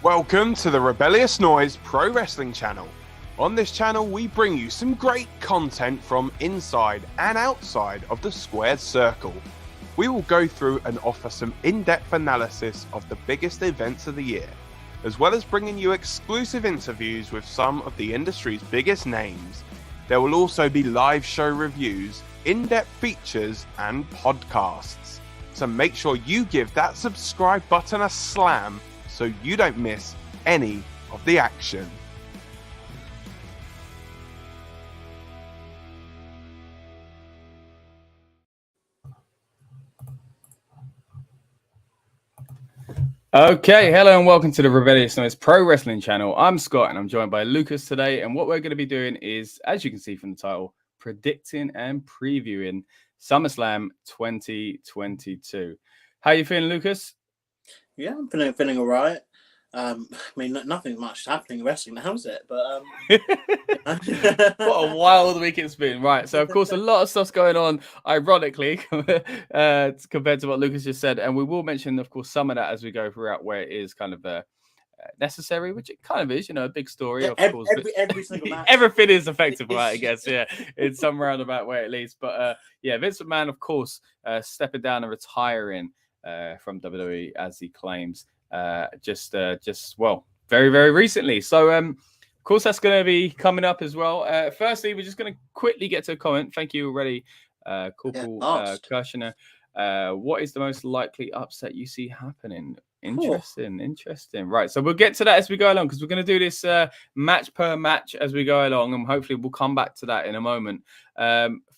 Welcome to the Rebellious Noise Pro Wrestling channel. On this channel, we bring you some great content from inside and outside of the squared circle. We will go through and offer some in-depth analysis of the biggest events of the year, as well as bringing you exclusive interviews with some of the industry's biggest names. There will also be live show reviews, in-depth features, and podcasts. So make sure you give that subscribe button a slam so you don't miss any of the action. Okay, hello and welcome to the Rebellious Noise Pro Wrestling channel. I'm Scott and I'm joined by Lucas today. And what we're going to be doing is, as you can see from the title, predicting and previewing SummerSlam 2022. How are you feeling, Lucas? Yeah, I'm feeling all right. I mean, nothing much is happening in wrestling now, is it? But what a wild week it's been. Right, so of course a lot of stuff's going on, ironically, compared to what Lucas just said. And we will mention, of course, some of that as we go throughout where it is kind of necessary, which it kind of is, a big story. Of course, every single match. Everything is effective, right? I guess, yeah, in some roundabout way at least. But yeah, Vince McMahon, of course, stepping down and retiring from WWE, as he claims, just very, very recently. So, of course, that's going to be coming up as well. Firstly, we're just going to quickly get to a comment. Thank you already, Corporal Kirshner. What is the most likely upset you see happening? Interesting. Right, so we'll get to that as we go along, because we're going to do this match per match as we go along, and hopefully we'll come back to that in a moment.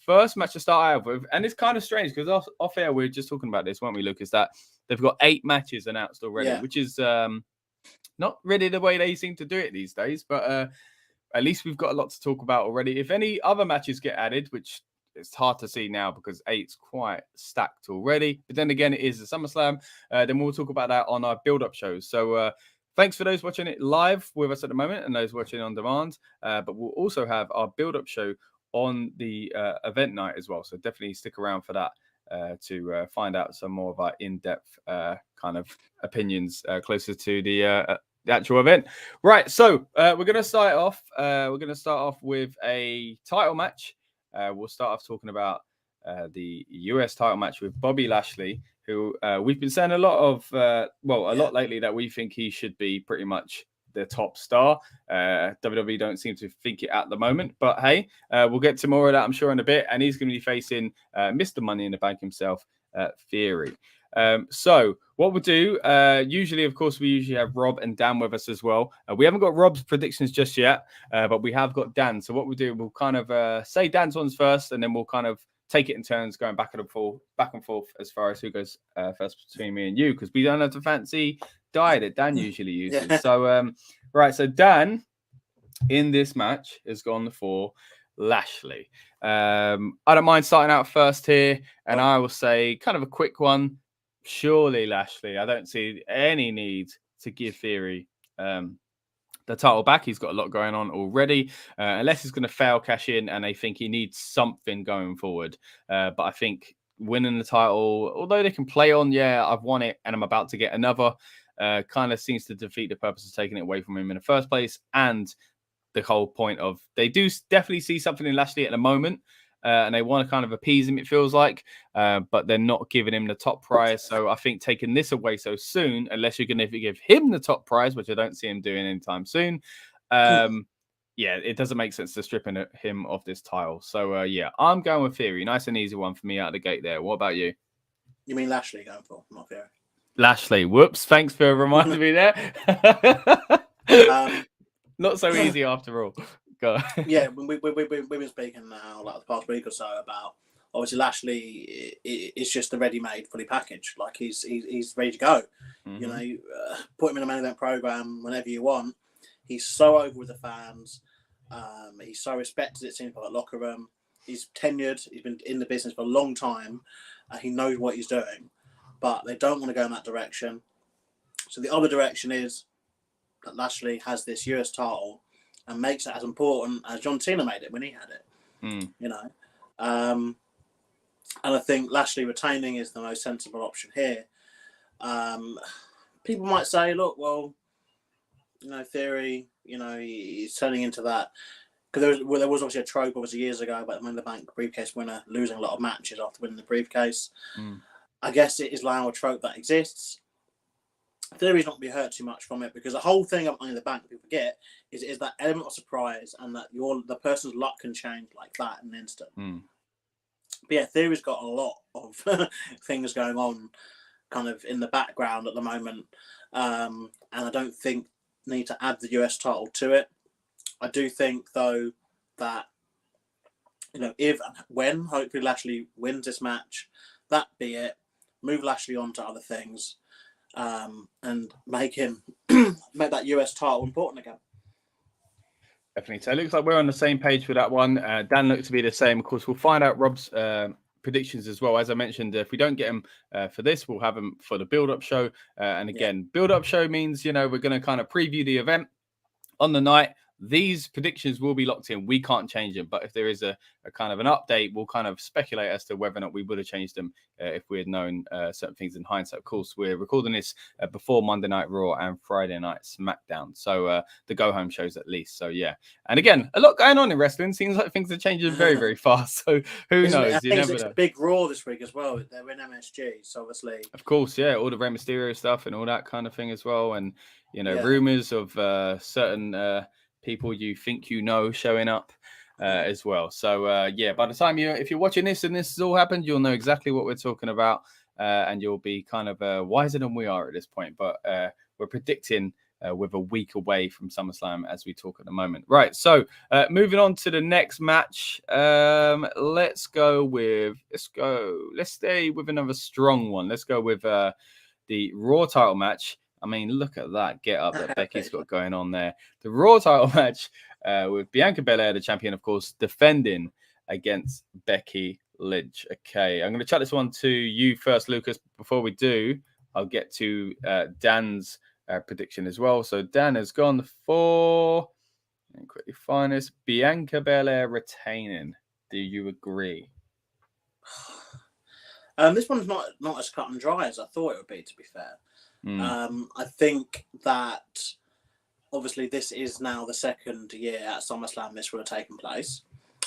First match to start out with, and it's kind of strange because off air we were just talking about this, weren't we, Lucas? That they've got 8 matches announced already, which is not really the way they seem to do it these days, but at least we've got a lot to talk about already. If any other matches get added, which it's hard to see now because 8's quite stacked already, but then again, it is a SummerSlam. Then we'll talk about that on our build-up shows. So thanks for those watching it live with us at the moment and those watching on demand. But we'll also have our build-up show on the event night as well. So definitely stick around for that to find out some more of our in-depth kind of opinions closer to the actual event. Right, so we're going to start off. We're going to start off with a title match. We'll start off talking about the US title match with Bobby Lashley, who we've been saying a lot lately that we think he should be pretty much the top star. WWE don't seem to think it at the moment, but hey, we'll get to more of that, I'm sure, in a bit. And he's going to be facing Mr. Money in the Bank himself, Theory. So what we'll do, usually, of course, we have Rob and Dan with us as well. We haven't got Rob's predictions just yet, but we have got Dan. So what we'll do, we'll kind of say Dan's ones first, and then we'll kind of take it in turns, going back and forth as far as who goes first between me and you, because we don't have the fancy die that Dan usually uses. Yeah. So, right. So Dan in this match has gone for Lashley. I don't mind starting out first here, and I will say kind of a quick one. Surely Lashley. I don't see any need to give Theory the title back. He's got a lot going on already, unless he's going to fail cash in and they think he needs something going forward. But I think winning the title, although they can play on, I've won it and I'm about to get another, kind of seems to defeat the purpose of taking it away from him in the first place. And the whole point of, they do definitely see something in Lashley at the moment, and they want to kind of appease him, it feels like, but they're not giving him the top prize. So I think taking this away so soon, unless you're going to give him the top prize, which I don't see him doing anytime soon, it doesn't make sense to strip him of this title. So I'm going with Theory. Nice and easy one for me out of the gate there. What about you? You mean Lashley going for, not Theory? Lashley. Whoops. Thanks for reminding me there. Not so easy after all. Yeah, we've been speaking now, like the past week or so, about obviously Lashley is just a ready-made, fully packaged. Like he's ready to go. Mm-hmm. Put him in a main event program whenever you want. He's so over with the fans. He's so respected, it seems, by the locker room. He's tenured. He's been in the business for a long time. He knows what he's doing, but they don't want to go in that direction. So the other direction is that Lashley has this US title and makes it as important as John Cena made it when he had it. And I think Lashley retaining is the most sensible option here. People might say, look, well, theory. He's turning into that. Because there was obviously a trope, years ago, about the Money in the Bank briefcase winner losing a lot of matches after winning the briefcase. I guess it is now a trope that exists. Theory's not going to be hurt too much from it, because the whole thing of Money in the Bank, people forget, is that element of surprise, and that the person's luck can change like that in an instant. But yeah, Theory's got a lot of things going on kind of in the background at the moment. And I don't think need to add the US title to it. I do think, though, that, if and when, hopefully Lashley wins this match, that be it. Move Lashley on to other things, and make that US title important again. Definitely. So it looks like we're on the same page for that one. Dan looks to be the same. Of course, we'll find out Rob's predictions as well. As I mentioned, if we don't get him for this, we'll have him for the build-up show. And again, build-up show means, we're going to kind of preview the event on the night. These predictions will be locked in. We can't change them. But if there is a kind of an update, we'll kind of speculate as to whether or not we would have changed them if we had known certain things in hindsight. Of course, we're recording this before Monday Night Raw and Friday Night Smackdown. So the go-home shows at least. So, yeah. And again, a lot going on in wrestling. Seems like things are changing very, very fast. So who knows? I think it's a big Raw this week as well. They're in MSG, so obviously. Of course, yeah. All the Rey Mysterio stuff and all that kind of thing as well. And, rumors of certain... people you think showing up as well. So, by the time if you're watching this and this has all happened, you'll know exactly what we're talking about, and you'll be kind of wiser than we are at this point. But we're predicting with a week away from SummerSlam as we talk at the moment. Right, so moving on to the next match. Let's stay with another strong one. Let's go with the Raw title match. I mean, look at that get up that Becky's got going on there. The Raw title match with Bianca Belair, the champion, of course, defending against Becky Lynch. Okay, I'm going to chat this one to you first, Lucas. Before we do, I'll get to Dan's prediction as well. So Dan has gone for, and quickly find this, Bianca Belair retaining. Do you agree? This one's not as cut and dry as I thought it would be, to be fair. I think that obviously this is now the second year at SummerSlam this would have taken place.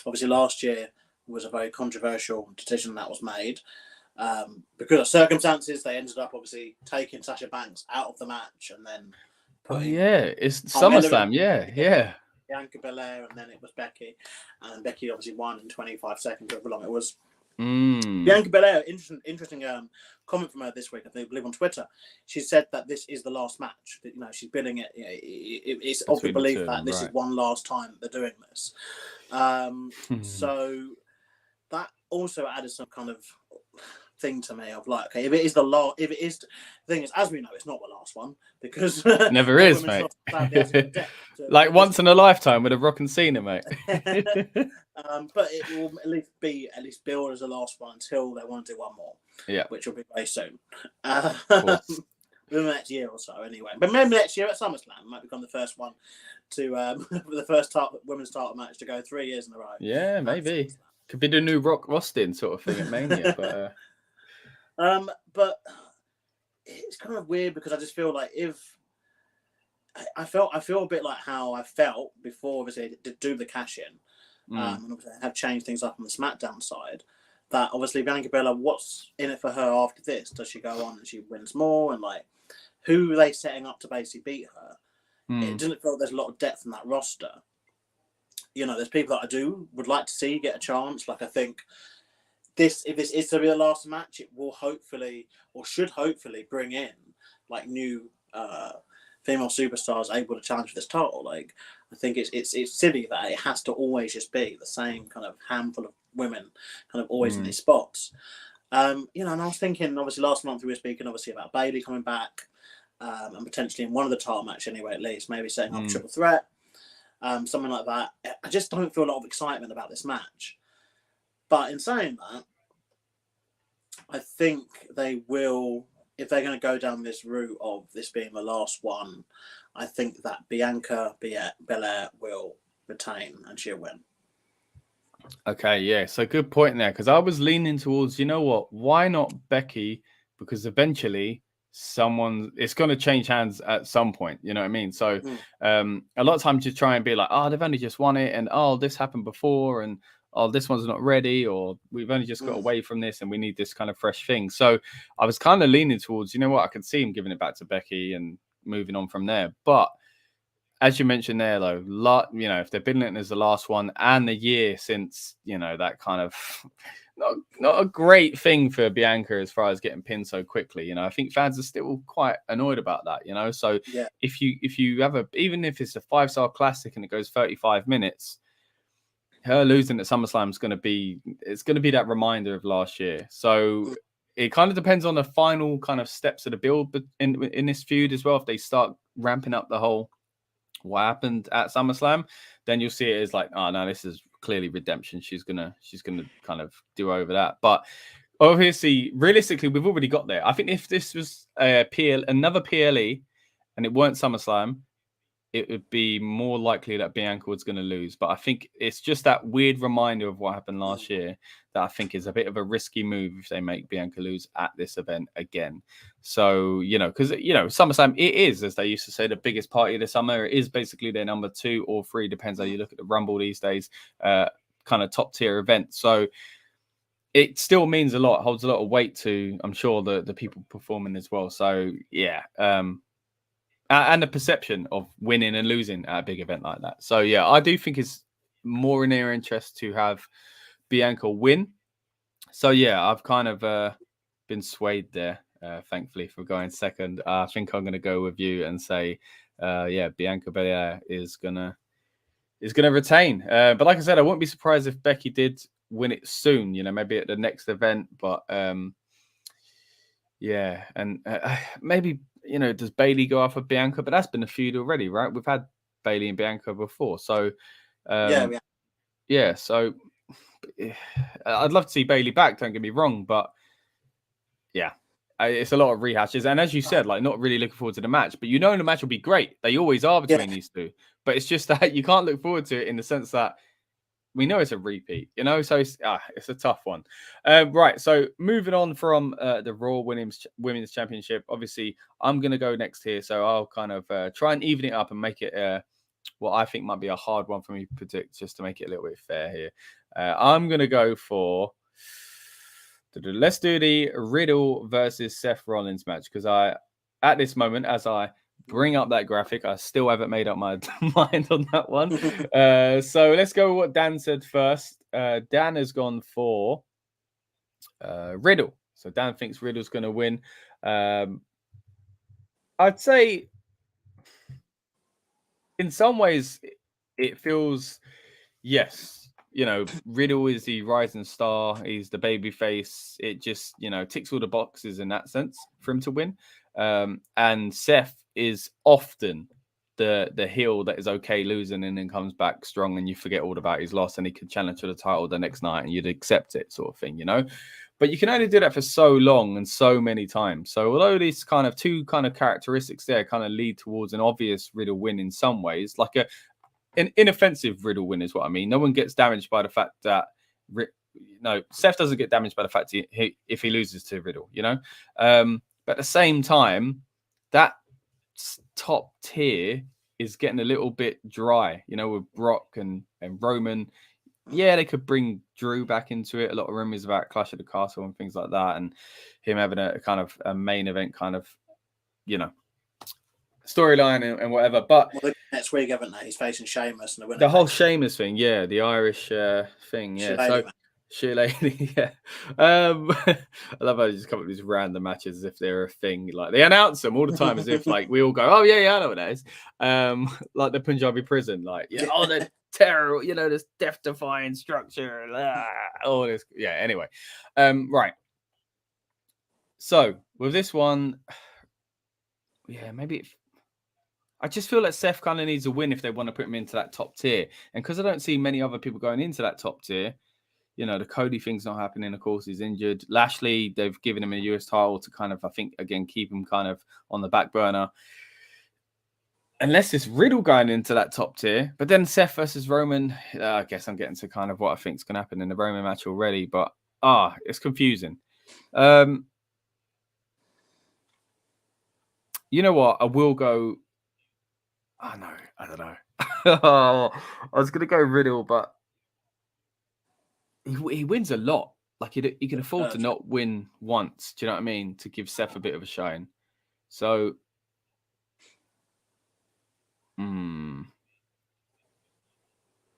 Obviously last year was a very controversial decision that was made. Because of circumstances, they ended up obviously taking Sasha Banks out of the match and then it's SummerSlam, yeah. Bianca Belair, and then it was Becky. And Becky obviously won in 25 seconds, however long it was. Bianca Belair, interesting comment from her this week, I believe on Twitter. She said that this is the last match. She's billing it. It's of the belief that this is one last time they're doing this. So that also added some kind of thing to me of like, okay, if it is the thing is, as we know, it's not the last one because never is, mate. Like once in a lifetime with a Rock and Cena, mate. But it will at least billed as the last one until they want to do one more. Yeah, which will be very soon. Within the next year or so, anyway. But maybe next year at SummerSlam might become the first one to the first women's title match to go 3 years in a row. Yeah, maybe could be the new Rock Austin sort of thing at Mania, but. But it's kind of weird because I just feel like I feel a bit like how I felt before obviously to do the cash in, and obviously have changed things up on the SmackDown side. That obviously Bianca Belair, what's in it for her after this? Does she go on and she wins more? And like, who are they setting up to basically beat her? It doesn't feel like there's a lot of depth in that roster. There's people that I would like to see get a chance. Like I think. If this is to be the last match, it will hopefully, or should hopefully, bring in like new female superstars able to challenge for this title. Like I think it's silly that it has to always just be the same kind of handful of women, kind of always in these spots. And I was thinking, obviously last month we were speaking obviously about Bayley coming back, and potentially in one of the title match anyway, at least maybe setting up a triple threat, something like that. I just don't feel a lot of excitement about this match. But in saying that, I think they will, if they're going to go down this route of this being the last one, I think that Bianca Belair will retain and she'll win. Okay, yeah. So good point there, because I was leaning towards, why not Becky? Because eventually it's going to change hands at some point. You know what I mean? So a lot of times you try and be like, oh, they've only just won it, and oh, this happened before, and oh, this one's not ready, or we've only just got away from this and we need this kind of fresh thing. So I was kind of leaning towards, you know what, I could see him giving it back to Becky and moving on from there. But as you mentioned there, though, you know, if they're billing it as the last one and the year since, you know, that kind of not a great thing for Bianca as far as getting pinned so quickly. You know, I think fans are still quite annoyed about that, you know. So if you have even if it's a 5-star classic and it goes 35 minutes, her losing at SummerSlam is going to be that reminder of last year. So it kind of depends on the final kind of steps of the build in this feud as well. If they start ramping up the whole what happened at SummerSlam, then you'll see it as like, oh no, this is clearly redemption. She's gonna kind of do over that. But obviously, realistically, we've already got there. I think if this was another PLE and it weren't SummerSlam, it would be more likely that Bianca was going to lose. But I think it's just that weird reminder of what happened last year that I think is a bit of a risky move if they make Bianca lose at this event again. So, you know, because, you know, SummerSlam, it is, as they used to say, the biggest party of the summer. It is basically their number 2 or 3, depends how you look at the Rumble these days, kind of top tier event. So it still means a lot, holds a lot of weight to, I'm sure, the people performing as well. So, yeah. And the perception of winning and losing at a big event like that. So, yeah, I do think it's more in their interest to have Bianca win. So, yeah, I've kind of been swayed there, thankfully, for going second. I think I'm going to go with you and say, Bianca Belair is gonna retain. But like I said, I wouldn't be surprised if Becky did win it soon, you know, maybe at the next event. But, maybe... You know, does Bayley go off of Bianca? But that's been a feud already, right? We've had Bayley and Bianca before. So, so I'd love to see Bayley back, don't get me wrong. But, yeah, it's a lot of rehashes. And as you said, like, not really looking forward to the match. But you know the match will be great. They always are between these two. But it's just that you can't look forward to it in the sense that we know it's a repeat, you know, so it's a tough one. Right, so moving on from the Raw Women's Championship, obviously, I'm going to go next here, so I'll kind of try and even it up and make it what I think might be a hard one for me to predict, just to make it a little bit fair here. I'm going to go for... Let's do the Riddle versus Seth Rollins match, because at this moment, as I bring up that graphic, I still haven't made up my mind on that one. So let's go with what Dan said first. Dan has gone for Riddle. So Dan thinks Riddle's going to win. I'd say in some ways it feels, yes, you know, Riddle is the rising star. He's the baby face. It just, you know, ticks all the boxes in that sense for him to win. And Seth is often the heel that is okay losing and then comes back strong and you forget all about his loss and he can challenge for the title the next night and you'd accept it, sort of thing, you know. But you can only do that for so long and so many times. So although these kind of two kind of characteristics there kind of lead towards an obvious Riddle win in some ways, like an inoffensive Riddle win is what I mean. No one gets damaged by the fact that Seth doesn't get damaged by the fact if he loses to Riddle, you know. But at the same time, that top tier is getting a little bit dry, you know, with Brock and Roman. Yeah, they could bring Drew back into it. A lot of rumors about Clash of the Castle and things like that, and him having a kind of a main event kind of, you know, storyline and whatever. But next week, haven't they? He's facing Sheamus and the whole Sheamus thing, yeah, the Irish thing, yeah. Shit lady, yeah. I love how they just come up with these random matches as if they're a thing. Like they announce them all the time as if like we all go, oh yeah, I know what that is. Like the Punjabi prison, like the terror, you know, this death-defying structure, all this. Yeah. Anyway, right. So with this one, yeah, maybe. I just feel like Seth kind of needs a win if they want to put him into that top tier, and because I don't see many other people going into that top tier. You know, the Cody thing's not happening. Of course, he's injured. Lashley, they've given him a US title to kind of, I think, again, keep him kind of on the back burner. Unless it's Riddle going into that top tier. But then Seth versus Roman, I guess I'm getting to kind of what I think is going to happen in the Roman match already. But, it's confusing. You know what? I will go. Oh no, I don't know. I was gonna go Riddle, but he wins a lot. Like he can afford to not win once. Do you know what I mean? To give Seth a bit of a shine. So,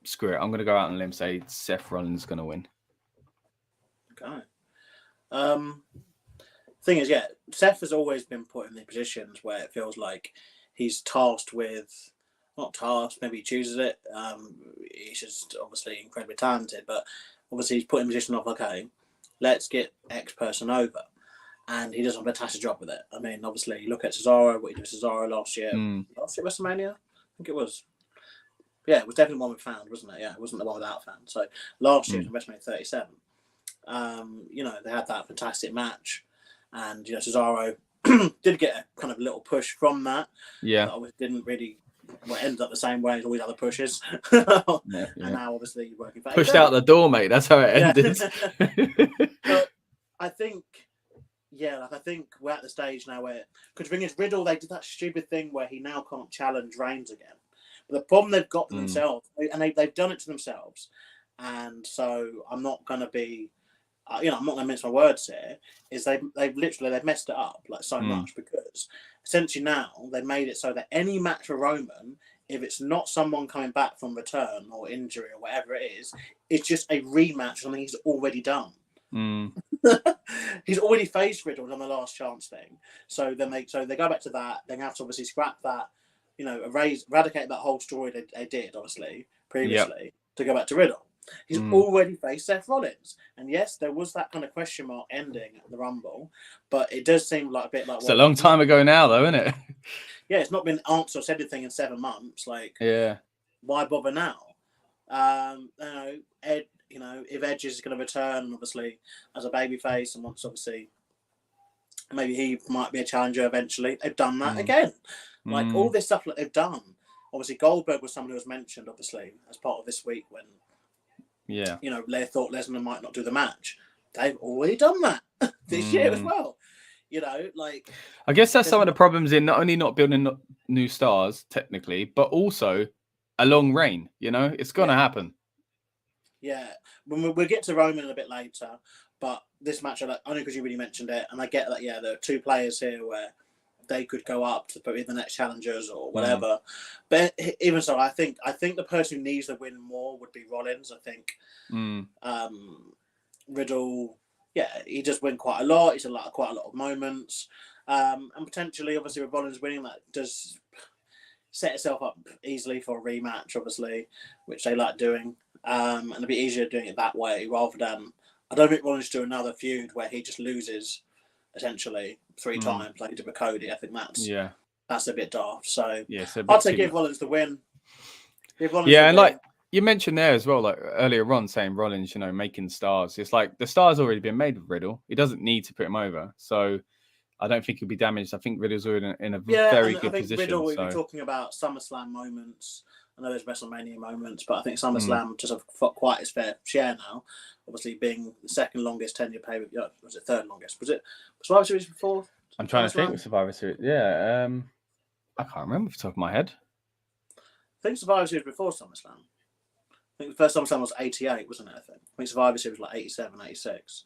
screw it. I'm gonna go out on a limb and say Seth Rollins is gonna win. Okay. Thing is, Seth has always been put in the positions where it feels like he's tasked with, not tasked, maybe he chooses it. He's just obviously incredibly talented, but obviously he's put in a position of, okay, let's get X person over. And he does a fantastic job with it. I mean, obviously, look at Cesaro, what he did with Cesaro last year. Last year, WrestleMania? I think it was. Yeah, it was definitely one with fans, wasn't it? Yeah, it wasn't the one without fans. So last year, WrestleMania 37, they had that fantastic match. And, Cesaro did get a kind of little push from that. Yeah. But didn't really, ended up the same way as all these other pushes. And now, obviously, working for pushed out the door, mate. That's how it ended. But I think we're at the stage now where, because the thing is, Riddle, they did that stupid thing where he now can't challenge Reigns again. But the problem they've got themselves, and they've done it to themselves, and so I'm not going to be, I'm not going to mince my words here, is they've messed it up like so much, because essentially now they've made it so that any match for Roman, if it's not someone coming back from return or injury or whatever it is, it's just a rematch of something he's already done. He's already faced Riddle on the last chance thing, so they go back to that. They have to obviously scrap that, eradicate that whole story they did obviously previously to go back to Riddle. He's already faced Seth Rollins, and yes, there was that kind of question mark ending at the Rumble, but it does seem like a bit like it's a long time ago now, though, isn't it? Yeah, it's not been answered or said anything in 7 months. Like, why bother now? Ed. If Edge is going to return, obviously, as a babyface, and once, obviously, maybe he might be a challenger eventually. They've done that again. Like, all this stuff that they've done. Obviously, Goldberg was someone who was mentioned, obviously, as part of this week when, they thought Lesnar might not do the match. They've already done that this year as well. I guess that's some of the problems in not only not building new stars, technically, but also a long reign. It's going to happen. Yeah, we'll get to Roman a bit later, but this match, only because you really mentioned it, and I get that, there are 2 players here where they could go up to be the next challengers or whatever. But even so, I think the person who needs the win more would be Rollins. I think Riddle, he just win quite a lot. He's quite a lot of moments, and potentially, obviously, with Rollins winning, that does set itself up easily for a rematch, obviously, which they like doing. And it'd be easier doing it that way rather than, I don't think Rollins do another feud where he just loses essentially 3 times like he did with Cody. I think that's a bit daft. So I'd say give Rollins the win. And like you mentioned there as well, like earlier on, saying Rollins, making stars. It's like the star's already been made with Riddle. He doesn't need to put him over. So I don't think he'll be damaged. I think Riddle's already in a very good position. Riddle, we were talking about SummerSlam moments. I know there's WrestleMania moments, but I think SummerSlam just have quite its fair share now. Obviously, being the second longest tenure pay, was it third longest? Was it Survivor Series before? I'm trying to think with Survivor Series. Yeah, I can't remember off the top of my head. I think Survivor Series before SummerSlam. I think the first SummerSlam was 88, wasn't it? I think Survivor Series was like 87, 86.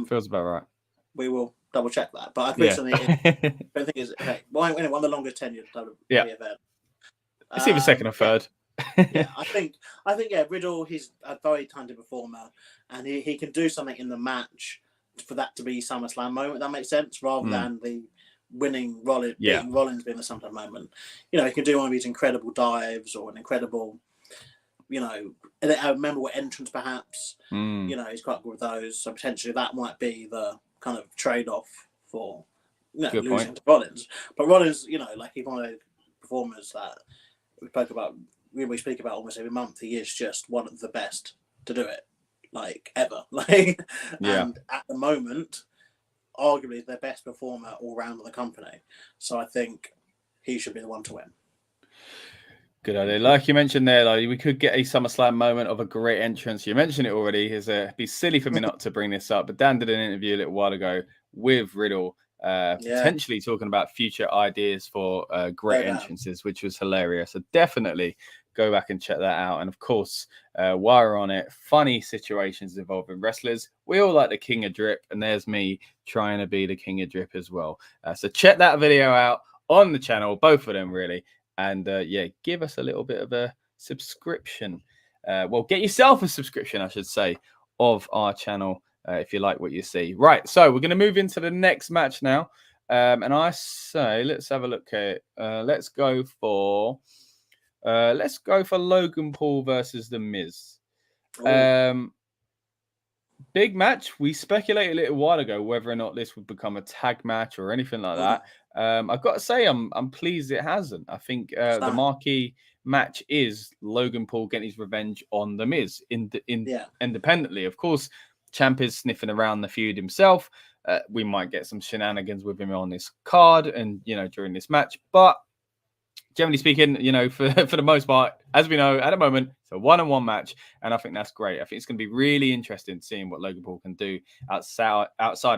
Feels about right. We will double check that, but I think I don't think it's okay. One of the longest tenured WWE event. It's either second or third. I think Riddle, he's a very talented performer, and he can do something in the match for that to be SummerSlam moment. That makes sense, rather than the winning Rollins, Rollins being the SummerSlam moment. He can do one of these incredible dives or an incredible, a memorable entrance perhaps. He's quite good with those. So potentially that might be the kind of trade-off for losing to Rollins. But Rollins, he's one of those performers that we speak about almost every month. He is just one of the best to do it, ever. And at the moment, arguably the best performer all round in the company. So I think he should be the one to win. Good idea. Like you mentioned there, we could get a SummerSlam moment of a great entrance. You mentioned it already. It'd be silly for me not to bring this up, but Dan did an interview a little while ago with Riddle potentially talking about future ideas for great entrances, which was hilarious. So definitely go back and check that out. And of course, while we're on it, funny situations involving wrestlers. We all like the King of Drip, and there's me trying to be the King of Drip as well. So check that video out on the channel, both of them really. And give us a little bit of a subscription. Get yourself a subscription, I should say, of our channel if you like what you see. Right, so we're going to move into the next match now. And I say, let's have a look at it. Let's go for Logan Paul versus The Miz. Big match. We speculated a little while ago whether or not this would become a tag match or anything like that. I've got to say, I'm pleased it hasn't. I think the marquee match is Logan Paul getting his revenge on The Miz independently. Of course, Champ is sniffing around the feud himself. We might get some shenanigans with him on this card and, during this match. But generally speaking, for the most part, as we know at the moment, it's a one-on-one match. And I think that's great. I think it's going to be really interesting seeing what Logan Paul can do outside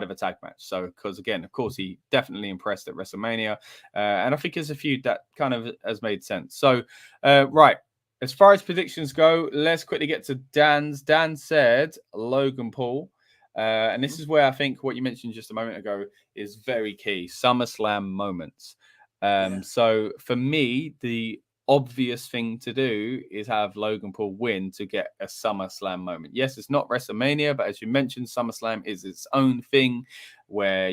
of a tag match. So, because again, of course, he definitely impressed at WrestleMania. And I think it's a feud that kind of has made sense. So, right. As far as predictions go, let's quickly get to Dan's. Dan said Logan Paul. And this is where I think what you mentioned just a moment ago is very key. SummerSlam moments. So for me, the obvious thing to do is have Logan Paul win to get a SummerSlam moment. Yes, it's not WrestleMania, but as you mentioned, SummerSlam is its own thing where,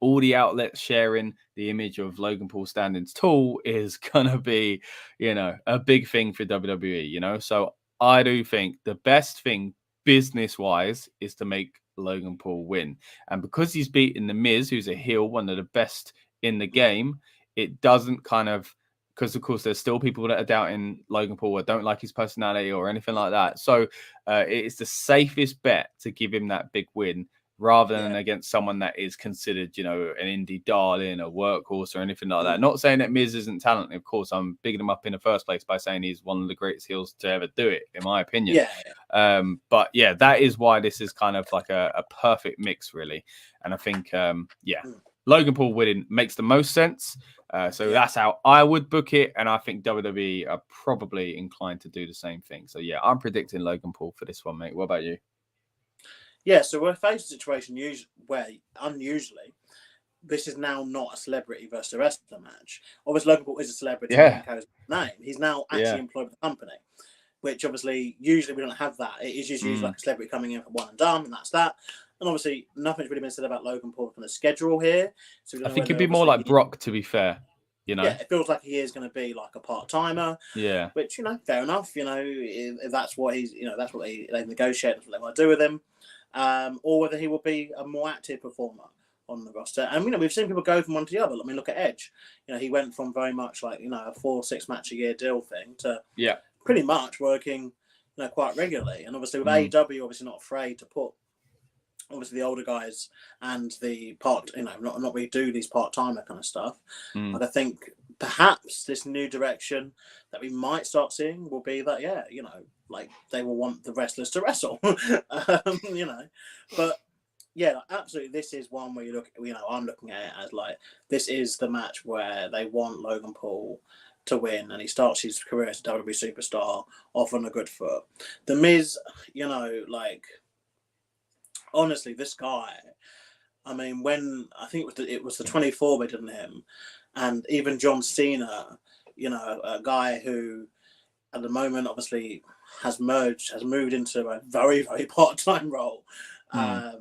all the outlets sharing the image of Logan Paul standing tall is going to be, a big thing for WWE, So I do think the best thing business-wise is to make Logan Paul win. And because he's beaten The Miz, who's a heel, one of the best in the game, it doesn't because of course there's still people that are doubting Logan Paul or don't like his personality or anything like that. So it's the safest bet to give him that big win rather than against someone that is considered, an indie darling, a workhorse or anything like that. Not saying that Miz isn't talented. Of course, I'm bigging him up in the first place by saying he's one of the greatest heels to ever do it, in my opinion. But that is why this is kind of like a perfect mix, really. And I think, Logan Paul winning makes the most sense. So that's how I would book it. And I think WWE are probably inclined to do the same thing. So, I'm predicting Logan Paul for this one, mate. What about you? Yeah, so we're facing a situation where, unusually, this is now not a celebrity versus a wrestler match. Obviously, Logan Paul is a celebrity and carries his name. He's now actually employed with the company, which obviously, usually we don't have that. It is just usually like a celebrity coming in for one and done, and that's that. And obviously, nothing's really been said about Logan Paul from the schedule here. So I think it'd be more like Brock, to be fair. Yeah, it feels like he is going to be like a part-timer. Yeah. Which, fair enough. If that's what he's, that's what they've negotiated, that's what they want to do with him. Or whether he will be a more active performer on the roster. And, we've seen people go from one to the other. I mean, look at Edge. He went from very much like, a 4-6 match a year deal thing to pretty much working, quite regularly. And obviously with AEW, obviously not afraid to put, obviously the older guys and the not really do these part-timer kind of stuff. But I think perhaps this new direction that we might start seeing will be that, like they will want the wrestlers to wrestle, but absolutely. This is one where you look, I'm looking at it as like, this is the match where they want Logan Paul to win and he starts his career as a WWE superstar off on a good foot. The Miz, honestly, this guy, I mean, when I think it was the 24 we did him, and even John Cena, a guy who at the moment obviously has moved into a very, very part-time role. I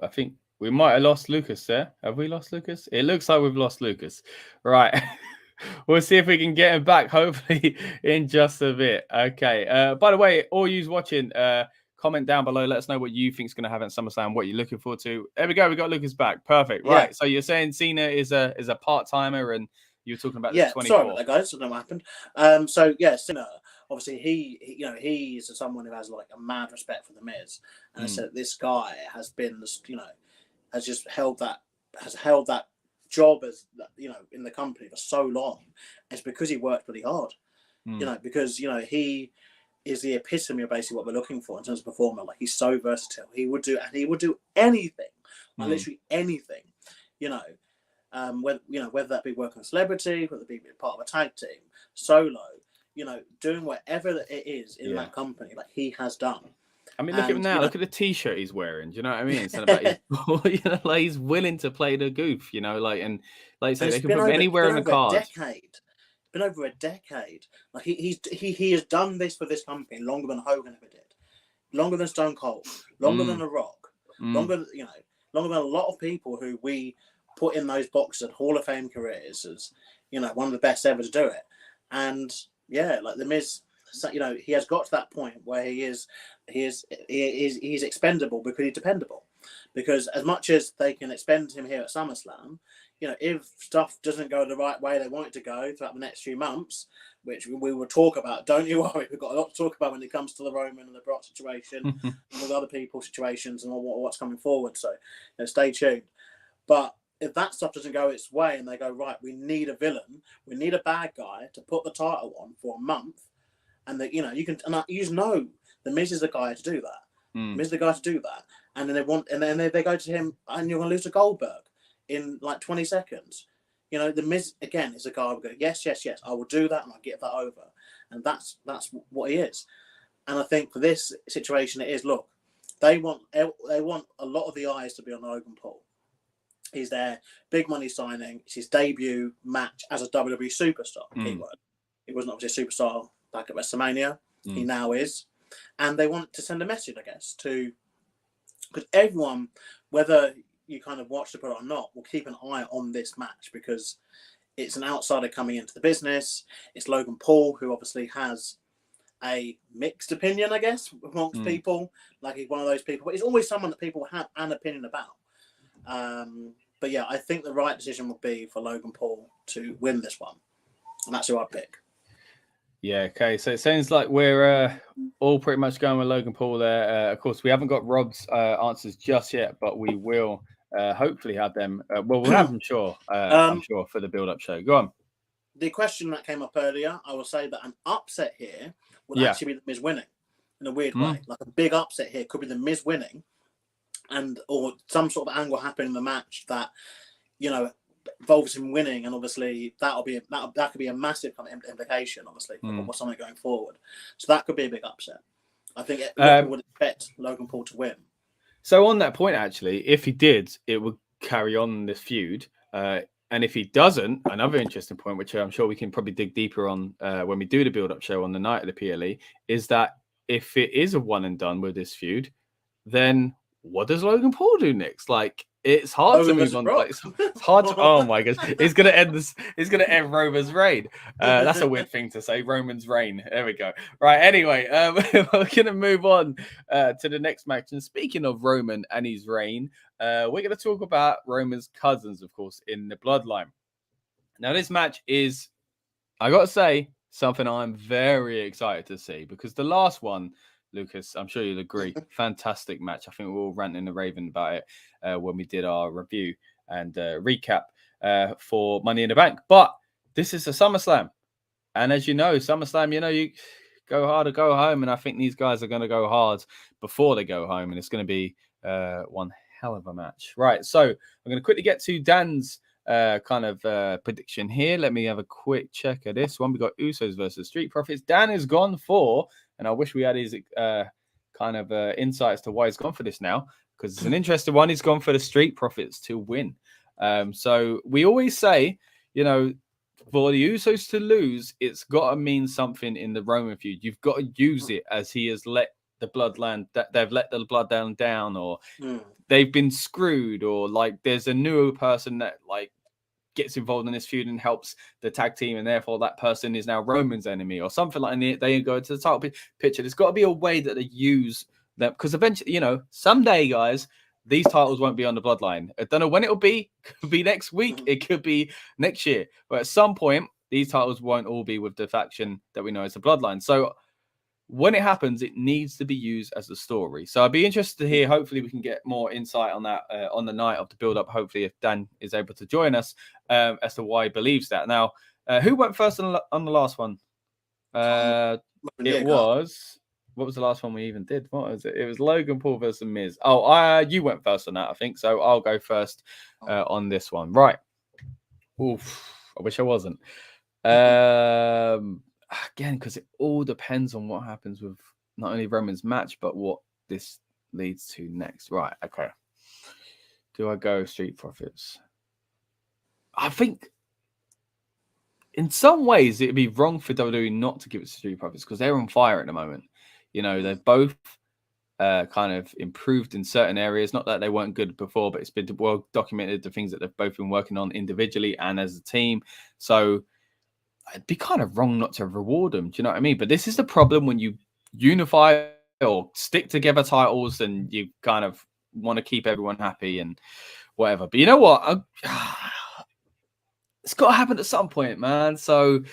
think we might have lost Lucas there. Have we lost Lucas? It looks like we've lost Lucas. Right. We'll see if we can get him back, hopefully, in just a bit. Okay. By the way, all yous watching, comment down below. Let us know what you think is going to happen at SummerSlam, what you're looking forward to. There we go. We got Lucas back. Perfect. Right. So you're saying Cena is a part-timer and you're talking about the 24. Sorry about that, guys. I don't know what happened. Cena, obviously, he's someone who has like a mad respect for the Miz. And I said this guy has been, has just held that job as in the company for so long. It's because he worked really hard. Because he is the epitome of basically what we're looking for in terms of performer. Like, he's so versatile. He would do anything, like literally anything, whether that be working with a celebrity, whether it be part of a tag team, solo, doing whatever it is in that company, like he has done. I mean, look at him now. Look at the T-shirt he's wearing. Do you know what I mean? It's not about his, like he's willing to play the goof. And like you say, they can put him anywhere in the card. Been over a decade. Like he has done this for this company longer than Hogan ever did, longer than Stone Cold, longer than The Rock, longer than a lot of people who we put in those boxes of Hall of Fame careers as one of the best ever to do it. And like the Miz, he has got to that point where he is expendable because he's dependable. Because as much as they can expend him here at SummerSlam, if stuff doesn't go the right way they want it to go throughout the next few months, which we will talk about, don't you worry, we've got a lot to talk about when it comes to the Roman and the Brock situation and with other people's situations and what's coming forward. So stay tuned. But if that stuff doesn't go its way and they go, right, we need a villain, we need a bad guy to put the title on for a month, and that the Miz is the guy to do that. Miz is the guy to do that. And then they go to him, and you're going to lose to Goldberg in like 20 seconds. The Miz again is a guy who will go, yes, I will do that, and I'll get that over. And that's what he is. And I think for this situation, it is, look, they want a lot of the eyes to be on Logan Paul. He's their big money signing. It's his debut match as a WWE superstar. Keyword. He wasn't obviously a superstar back at WrestleMania. He now is. And they want to send a message, I guess, because everyone, whether you kind of watch the product or not, will keep an eye on this match because it's an outsider coming into the business. It's Logan Paul, who obviously has a mixed opinion, I guess, amongst people. Like, he's one of those people, but he's always someone that people have an opinion about. But yeah, I think the right decision would be for Logan Paul to win this one. And that's who I'd pick. Yeah, okay. So it sounds like we're all pretty much going with Logan Paul there. Of course, we haven't got Rob's answers just yet, but we will hopefully have them. We'll have them, I'm sure, for the build-up show. Go on. The question that came up earlier, I will say that an upset here would actually be the Miz winning in a weird way. Like a big upset here could be the Miz winning, or some sort of angle happen in the match that, involves him winning, and obviously that could be a massive kind of implication, obviously, for something going forward. So that could be a big upset. I think people would expect Logan Paul to win. So on that point, actually, if he did, it would carry on this feud. And if he doesn't, another interesting point, which I'm sure we can probably dig deeper on when we do the build-up show on the night of the PLE, is that if it is a one and done with this feud, then what does Logan Paul do next? Like, it's hard to move on. Like, it's hard to, oh my gosh. It's gonna end Roman's reign. That's a weird thing to say. Roman's reign. There we go. Right. Anyway, we're gonna move on to the next match. And speaking of Roman and his reign, we're gonna talk about Roman's cousins, of course, in the bloodline. Now, this match is, I gotta say, something I'm very excited to see, because the last one, Lucas, I'm sure you'll agree, fantastic match. I think we're all ranting and raving about it when we did our review and recap for Money in the Bank. But this is a SummerSlam. And as you know, SummerSlam, you go hard or go home. And I think these guys are going to go hard before they go home. And it's going to be one hell of a match. Right, so I'm going to quickly get to Dan's prediction here. Let me have a quick check at this one. We got Usos versus Street Profits. Dan has gone for, and I wish we had his insights to why he's gone for this now, because it's an interesting one. He's gone for the Street Profits to win. So we always say, for the Usos to lose, it's got to mean something in the Roman feud. You've got to use it as he has let the bloodline, that they've let the bloodline down, or they've been screwed, or like there's a newer person that like gets involved in this feud and helps the tag team, and therefore that person is now Roman's enemy or something like that. They go to the title picture. There's got to be a way that they use them, because eventually, someday, guys, these titles won't be on the bloodline. I don't know when it'll be. It could be next week. It could be next year. But at some point, these titles won't all be with the faction that we know as the bloodline. So when it happens, it needs to be used as a story. So I'd be interested to hear. Hopefully, we can get more insight on that on the night of the build-up. Hopefully, if Dan is able to join us as to why he believes that. Now, who went first on the last one? It was. What was the last one we even did? What was it? It was Logan Paul versus Miz. Oh, you went first on that, I think. So I'll go first on this one. Right. Oof. I wish I wasn't. Again, because it all depends on what happens with not only Roman's match, but what this leads to next. Right. Okay. Do I go Street Profits? I think in some ways it'd be wrong for WWE not to give it to Street Profits because they're on fire at the moment. You know, they've both kind of improved in certain areas. Not that they weren't good before, but it's been well documented the things that they've both been working on individually and as a team. So it'd be kind of wrong not to reward them. Do you know what I mean? But this is the problem when you unify or stick together titles and you kind of want to keep everyone happy and whatever. But you know what? It's got to happen at some point, man. So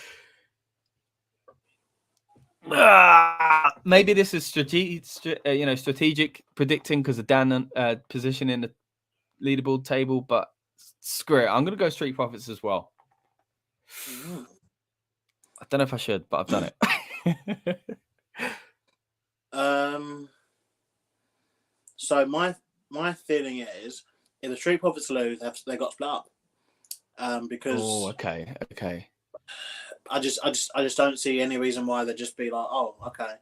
maybe this is strategic predicting because of Dan position in the leaderboard table, but screw it. I'm going to go Street Profits as well. I don't know if I should, but I've done it. So my feeling is if the Street Profits lose, they got split up. Because okay. I just don't see any reason why they'd just be like, oh, okay,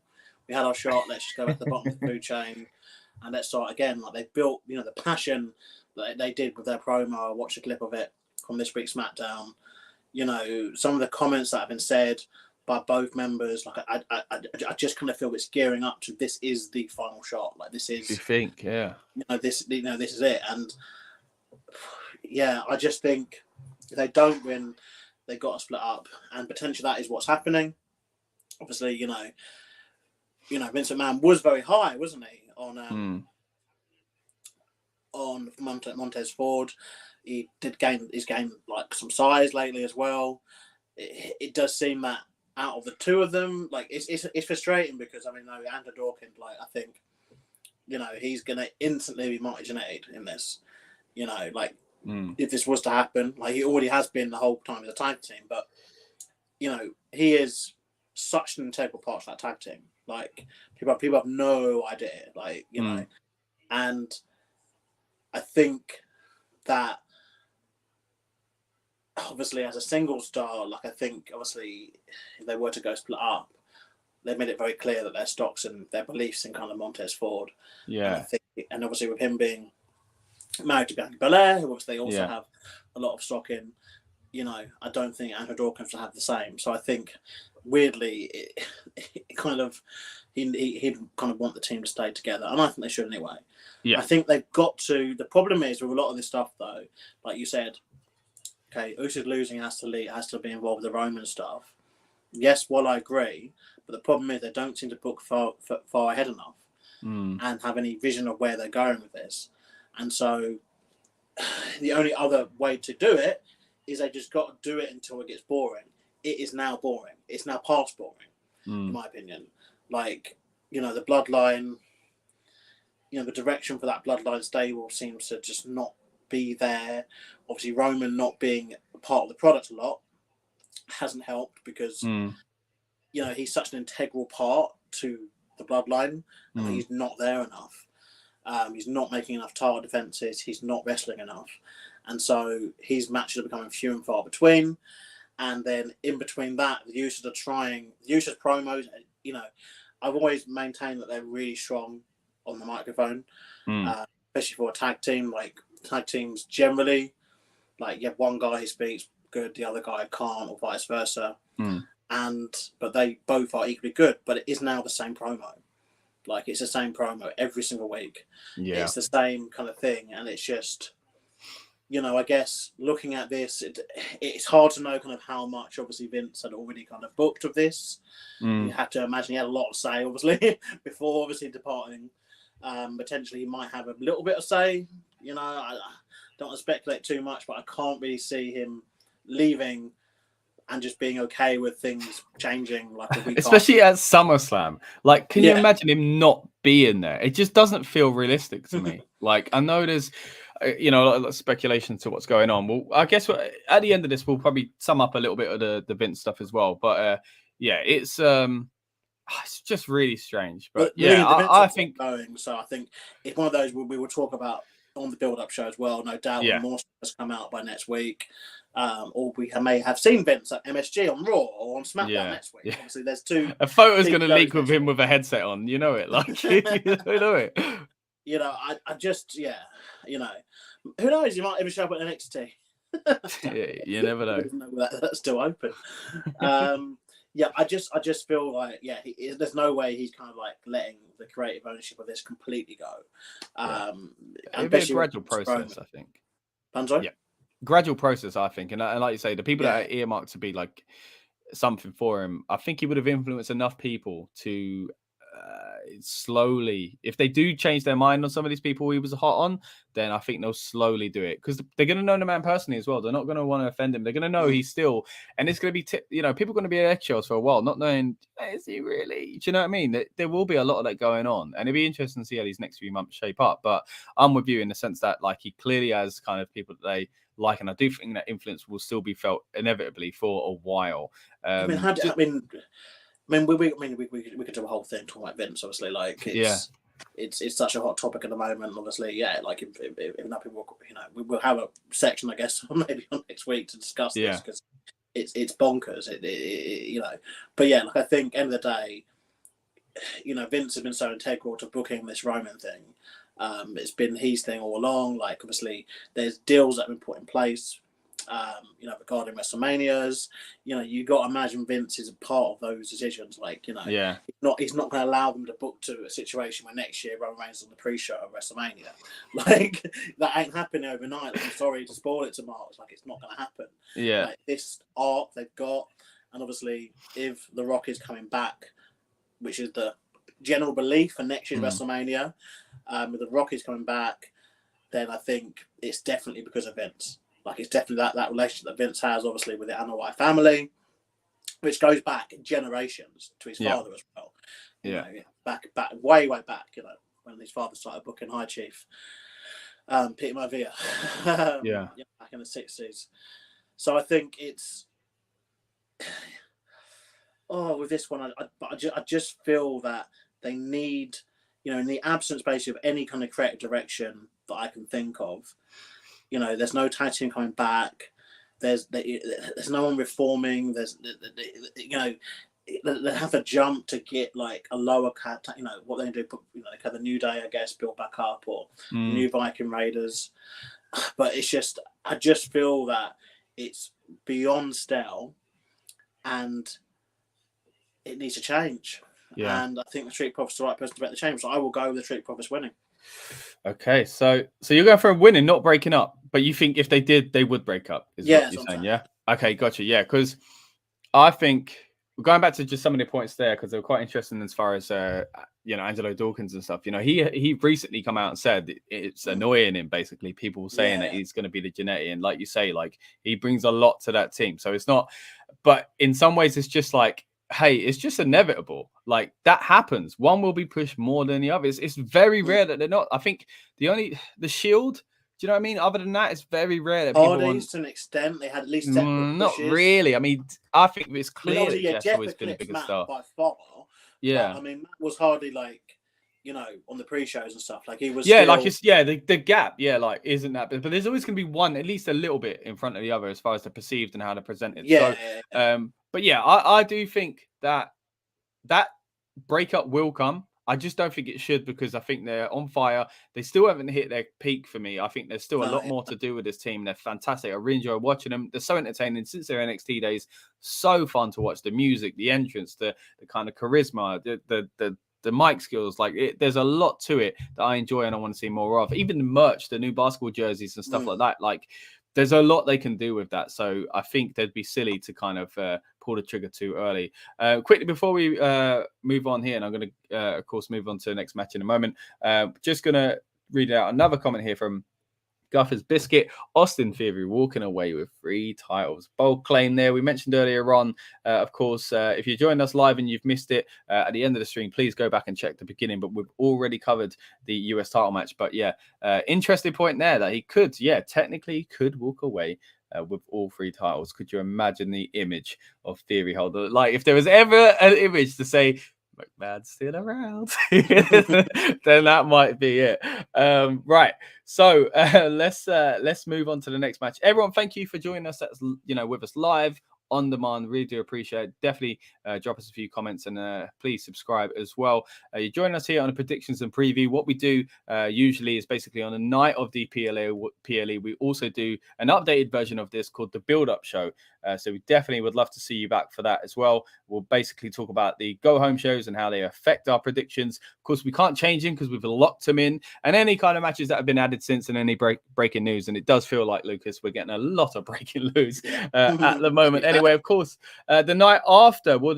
we had our shot, let's just go at the bottom of the food chain and let's start again. Like they've built, the passion that they did with their promo. I watched a clip of it from this week's Smackdown. Some of the comments that have been said by both members, like I just kind of feel it's gearing up to this is the final shot. Like this is. You think, yeah. This is it, and yeah, I just think if they don't win, they got to split up, and potentially that is what's happening. Obviously, Vince McMahon was very high, wasn't he, on Montez Ford. He did gain like some size lately as well. It does seem that out of the two of them, like it's frustrating because Andrew Dawkins, like I think, he's gonna instantly be multi-geneted in this. If this was to happen, like he already has been the whole time as a tag team, but he is such an integral part of that tag team. Like people have no idea, and I think that obviously as a single star, like I think obviously if they were to go split up, they made it very clear that their stocks and their beliefs in kind of Montez Ford. Yeah, and obviously with him being married to Bianca Belair, who obviously also have a lot of stock in, I don't think Andrew Dawkins will have the same. So I think weirdly, it kind of he'd kind of want the team to stay together, and I think they should anyway. Yeah, I think they've got to. The problem is with a lot of this stuff, though, like you said, okay, Usos losing has to be involved with the Roman stuff. Yes, well, I agree, but the problem is they don't seem to book far ahead enough and have any vision of where they're going with this. And so the only other way to do it is they just got to do it until it gets boring. It is now boring. It's now past boring, in my opinion. Like, the bloodline, the direction for that bloodline stable seems to just not be there. Obviously, Roman not being a part of the product a lot hasn't helped because, he's such an integral part to the bloodline and he's not there enough. He's not making enough title defenses. He's not wrestling enough. And so his matches are becoming few and far between. And then in between that, the Usos are trying, the Usos promos, I've always maintained that they're really strong on the microphone, especially for a tag team. Like tag teams generally, like you have one guy who speaks good, the other guy can't, or vice versa. But they both are equally good, but it is now the same promo. Like it's the same promo every single week. Yeah, it's the same kind of thing, and it's just, I guess looking at this, it's hard to know kind of how much obviously Vince had already kind of booked of this. You have to imagine he had a lot of say, obviously, before obviously departing. Potentially he might have a little bit of say. I don't want to speculate too much, but I can't really see him leaving and just being okay with things changing like a week especially after. At SummerSlam. Like, can you imagine him not being there? It just doesn't feel realistic to me. Like, I know there's, a lot of speculation to what's going on. Well, I guess at the end of this, we'll probably sum up a little bit of the Vince stuff as well. But, it's, It's just really strange. But I think going. So I think it's one of those we will talk about on the build-up show as well. No doubt, when more stuff has come out by next week. Or we may have seen Vince at MSG on Raw or on Smackdown next week. Obviously, there's two. A photo's going to leak with him with a headset on. You know it, like you know it. You know, I just you know, who knows? You might even show up at NXT. You never know. That's still open. I just feel like there's no way he's kind of like letting the creative ownership of this completely go. It'll be a gradual process, I think. I'm sorry? Yeah. Gradual process, I think, and like you say, the people that are earmarked to be like something for him, I think he would have influenced enough people to slowly, if they do change their mind on some of these people he was hot on, then I think they'll slowly do it, because they're going to know the man personally as well. They're not going to want to offend him. They're going to know he's still, and it's going to be people are going to be at eggshells for a while, not knowing, is he really, do you know what I mean? There will be a lot of that going on, and it'll be interesting to see how these next few months shape up. But I'm with you in the sense that like he clearly has kind of people that they like, and I do think that influence will still be felt inevitably for a while. We could do a whole thing talking about Vince. Obviously, like it's such a hot topic at the moment. Obviously, like if not people, we'll have a section, I guess, maybe on next week to discuss this, because it's bonkers. But like I think end of the day, Vince has been so integral to booking this Roman thing. It's been his thing all along. Like, obviously, there's deals that have been put in place, regarding WrestleManias. You got to imagine Vince is a part of those decisions. Like, he's not going to allow them to book to a situation where next year Roman Reigns is on the pre-show of WrestleMania. Like, that ain't happening overnight. Like, I'm sorry to spoil it to Mark. Like, it's not going to happen. Yeah. Like, this arc they've got, and obviously, if The Rock is coming back, which is the general belief for next year's WrestleMania, with The Rock is coming back, then I think it's definitely because of Vince. Like, it's definitely that relationship that Vince has, obviously, with the Anna White family, which goes back generations to his father as well. Back, way back, when his father started booking High Chief, Peter Maivia, back in the 60s. So I think it's, with this one, I just feel that they need, in the absence, basically, of any kind of creative direction that I can think of, there's no tag team coming back. There's no one reforming. They have a jump to get like a lower cat. What they do, they have the New Day, I guess, built back up, or New Viking Raiders. But it's just, I just feel that it's beyond stale, and it needs to change. Yeah. And I think the Street Profits are the right person to make the change. So I will go with the Street Profits winning. Okay, so you're going for a winning, not breaking up, but you think if they did, they would break up, is what you're saying, yeah? Okay, gotcha, yeah, because I think, going back to just some of the points there, because they were quite interesting as far as, Angelo Dawkins and stuff, he recently come out and said it's annoying him, basically, people saying that he's going to be the Jannetty, and like you say, like, he brings a lot to that team, so it's not, but in some ways, it's just like, hey, it's just inevitable. Like, that happens. One will be pushed more than the other. It's very rare that they're not. I think the Shield, do you know what I mean? Other than that, it's very rare that people want... to an extent, they had at least separate not pushes. Really. I mean, I think it's clear that Jeff's always been a bigger star. By far. Yeah. But, I mean, Matt was hardly like, on the pre-shows and stuff. Like, he was the gap, like, isn't that big? But there's always going to be one, at least a little bit in front of the other as far as the perceived and how they're presented. But yeah, I do think that breakup will come. I just don't think it should, because I think they're on fire. They still haven't hit their peak for me. I think there's still a lot more to do with this team. They're fantastic. I really enjoy watching them. They're so entertaining since their NXT days. So fun to watch. The music, the entrance, the kind of charisma, the mic skills. Like, there's a lot to it that I enjoy and I want to see more of. Even the merch, the new basketball jerseys and stuff like that. Like, there's a lot they can do with that. So I think they'd be silly to kind of pull the trigger too early. Quickly, before we move on here, and I'm going to, of course, move on to the next match in a moment, just going to read out another comment here from Guffer's Biscuit. Austin Theory walking away with 3 titles. Bold claim there. We mentioned earlier on, of course, if you joined us live and you've missed it at the end of the stream, please go back and check the beginning. But we've already covered the US title match. But interesting point there that he could, technically could walk away with all 3 titles. Could you imagine the image of Theory holder? Like, if there was ever an image to say, McMahon's still around, then that might be it. Right. So let's move on to the next match. Everyone, thank you for joining us. That's with us live on demand. Really do appreciate it. Definitely drop us a few comments and please subscribe as well. You're joining us here on the predictions and preview. What we do usually is basically on the night of the PLE, we also do an updated version of this called the build-up show. So we definitely would love to see you back for that as well. We'll basically talk about the go-home shows and how they affect our predictions. Of course, we can't change them because we've locked them in, and any kind of matches that have been added since, and any breaking news. And it does feel like, Lucas, we're getting a lot of breaking news at the moment. Anyway, of course, the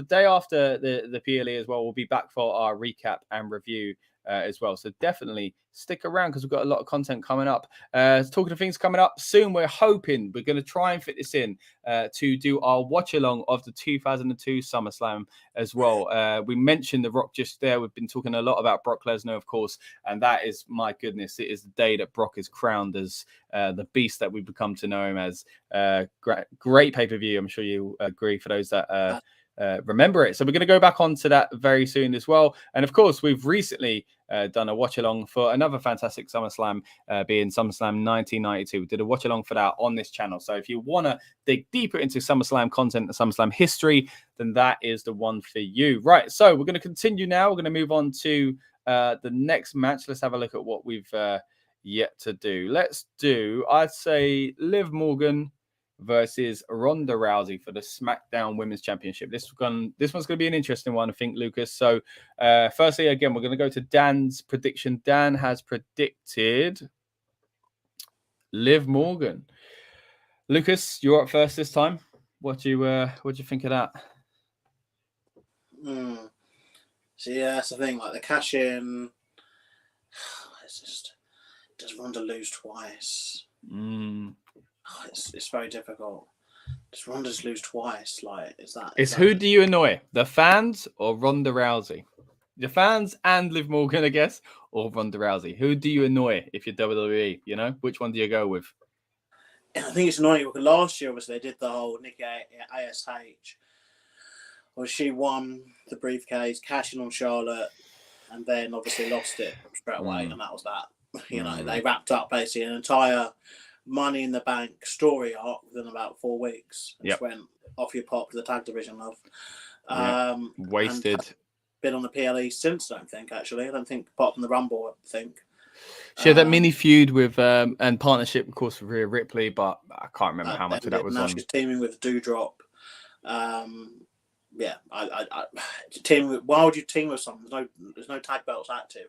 day after the PLE as well, we'll be back for our recap and review as well. So definitely stick around because we've got a lot of content coming up. Talking of things coming up soon, we're hoping we're going to try and fit this in to do our watch along of the 2002 SummerSlam as well. We mentioned The Rock just there. We've been talking a lot about Brock Lesnar, of course, and that is, my goodness, it is the day that Brock is crowned as the beast that we've become to know him as. Great pay-per-view. I'm sure you agree, for those that remember it. So we're going to go back onto that very soon as well. And of course, we've recently done a watch along for another fantastic SummerSlam, being SummerSlam 1992. We did a watch along for that on this channel. So if you want to dig deeper into SummerSlam content and SummerSlam history, then that is the one for you. Right. So we're going to continue now. We're going to move on to the next match. Let's have a look at what we've yet to do. Let's do, I'd say, Liv Morgan versus Ronda Rousey for the SmackDown Women's Championship. This one's going to be an interesting one, I think, Lucas. So, firstly, again, we're going to go to Dan's prediction. Dan has predicted Liv Morgan. Lucas, you're up first this time. What do you think of that? So yeah, that's the thing. Like the cash in, it's just, does Ronda lose twice? It's very difficult. Does Ronda just lose twice? Like, is that? Who do you annoy? The fans or Ronda Rousey? The fans and Liv Morgan, I guess, or Ronda Rousey? Who do you annoy if you're WWE? Which one do you go with? I think it's annoying because last year, obviously, they did the whole Nikki ASH. Well, she won the briefcase, cashing on Charlotte, and then obviously lost it straight away, and that was that. They wrapped up basically an entire Money in the Bank story arc within about 4 weeks. Just went off your pop to the tag division, love. Wasted. Been on the PLE since, I don't think, actually. I don't think, apart from the Rumble, I think. She had that mini feud with, and partnership, of course, with Rhea Ripley, but I can't remember how much of that was on. She's teaming with Doudrop. Team with, why would you team with someone? There's no tag belts active.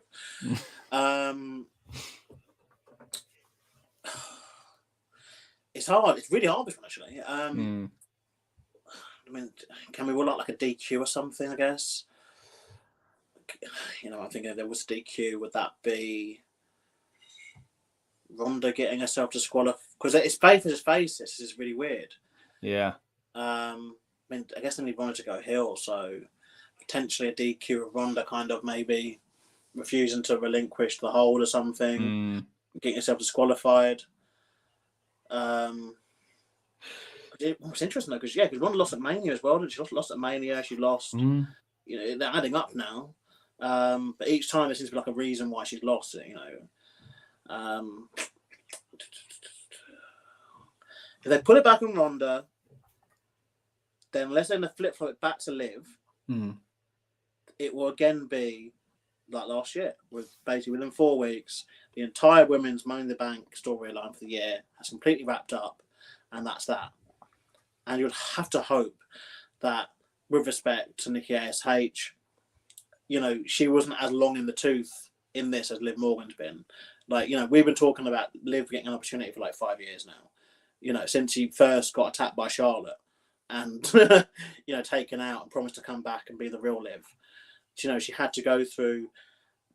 It's hard. It's really hard, actually. I mean, can we roll out like a DQ or something? I guess. I'm thinking if there was DQ, would that be Ronda getting herself disqualified? Because it's face versus face. This is really weird. Yeah. I guess they need Ronda to go heel, so potentially a DQ of Ronda, kind of maybe refusing to relinquish the hold or something, getting herself disqualified. It's interesting though, because Ronda lost at Mania as well. She lost at Mania. She lost. They're adding up now. But each time there seems to be like a reason why she's lost it. If they put it back on Ronda, then let's say they flip flop it back to Liv. It will again be like last year, with basically within 4 weeks, the entire women's Money in the Bank storyline for the year has completely wrapped up, and that's that. And you'd have to hope that, with respect to Nikki ASH, she wasn't as long in the tooth in this as Liv Morgan's been. We've been talking about Liv getting an opportunity for like 5 years now. Since she first got attacked by Charlotte and, taken out and promised to come back and be the real Liv. She had to go through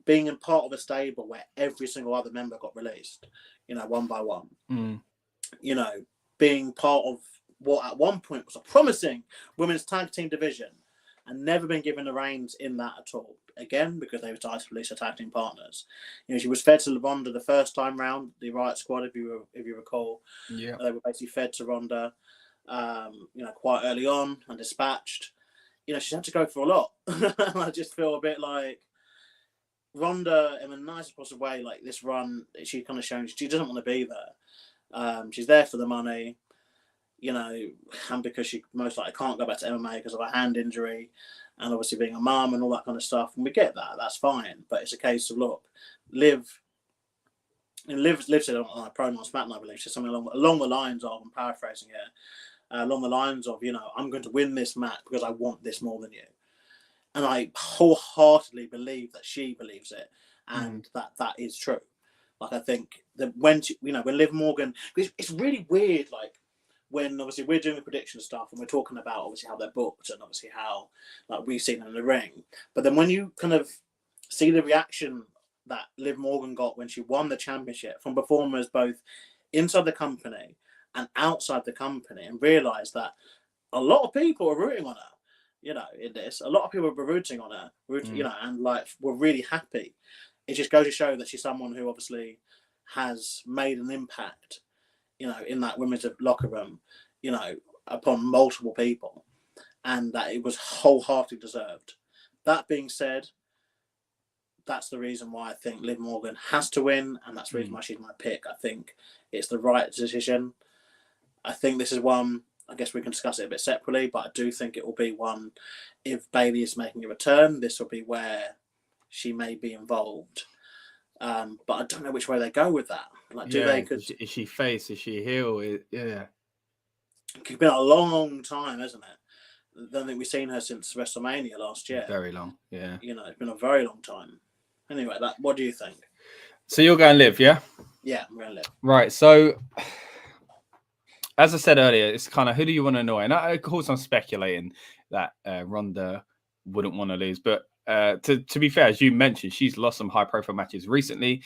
being in part of a stable where every single other member got released, one by one. Being part of what at one point was a promising women's tag team division and never been given the reins in that at all. Again, because they were tied to release her tag team partners. She was fed to Ronda the first time round, the Riot Squad, if you recall. Yeah. They were basically fed to Ronda, quite early on and dispatched. she's had to go for a lot. I just feel a bit like Ronda, in the nicest possible way, like this run, she's kind of shown she doesn't want to be there. She's there for the money, and because she most likely can't go back to MMA because of a hand injury, and obviously being a mum and all that kind of stuff. And we get that, that's fine. But it's a case of, look, Liv said on a promo on Smackdown, I believe, she said something along the lines of, I'm paraphrasing here, along the lines of, I'm going to win this match because I want this more than you. And I wholeheartedly believe that she believes it, and that is true. Like, I think that when Liv Morgan, it's really weird, like, when obviously we're doing the prediction stuff and we're talking about obviously how they're booked and obviously how, like, we've seen them in the ring. But then when you kind of see the reaction that Liv Morgan got when she won the championship from performers both inside the company and outside the company, and realise that a lot of people are rooting on her, in this. A lot of people were rooting on her, and like were really happy. It just goes to show that she's someone who obviously has made an impact, in that women's locker room, upon multiple people, and that it was wholeheartedly deserved. That being said, that's the reason why I think Liv Morgan has to win, and that's the reason why she's my pick. I think it's the right decision. I think this is one, I guess we can discuss it a bit separately, but I do think it will be one, if Bayley is making a return, this will be where she may be involved. But I don't know which way they go with that. Like, is she face? Is she heel? Yeah. It's been a long time, hasn't it? I don't think we've seen her since WrestleMania last year. Very long, yeah. It's been a very long time. Anyway, what do you think? So you're going Liv, yeah? Yeah, I'm going Liv. Right, so as I said earlier, it's kind of who do you want to annoy? And of course, I'm speculating that Ronda wouldn't want to lose, but to be fair, as you mentioned, she's lost some high-profile matches recently.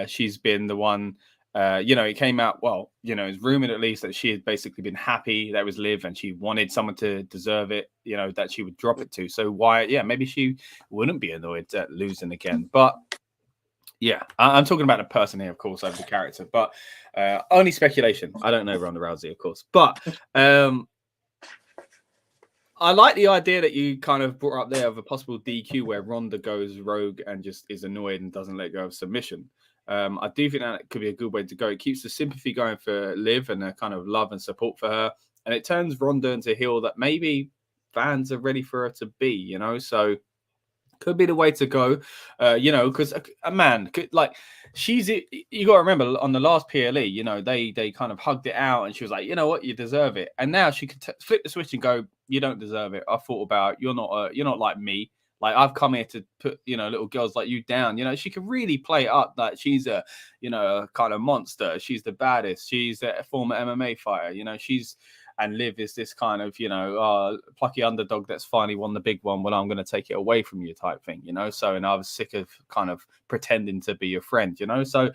She's been the one, it came out, it's rumored at least that she had basically been happy that it was Liv and she wanted someone to deserve it, that she would drop it to. So maybe she wouldn't be annoyed at losing again. But yeah, I'm talking about the person here, of course, over the character, but only speculation. I don't know Ronda Rousey, of course, but I like the idea that you kind of brought up there of a possible DQ where Ronda goes rogue and just is annoyed and doesn't let go of submission. I do think that could be a good way to go. It keeps the sympathy going for Liv and a kind of love and support for her. And it turns Ronda into a heel that maybe fans are ready for her to be, so could be the way to go, because a man could, like, you got to remember on the last PLE, they kind of hugged it out and she was like, you know what, you deserve it. And now she could flip the switch and go, you don't deserve it. I thought about, you're not like me. Like, I've come here to put, little girls like you down. She can really play it up that she's a kind of monster. She's the baddest. She's a former MMA fighter. And Liv is this kind of, plucky underdog that's finally won the big one. Well, I'm going to take it away from you type thing, So, and I was sick of kind of pretending to be your friend, So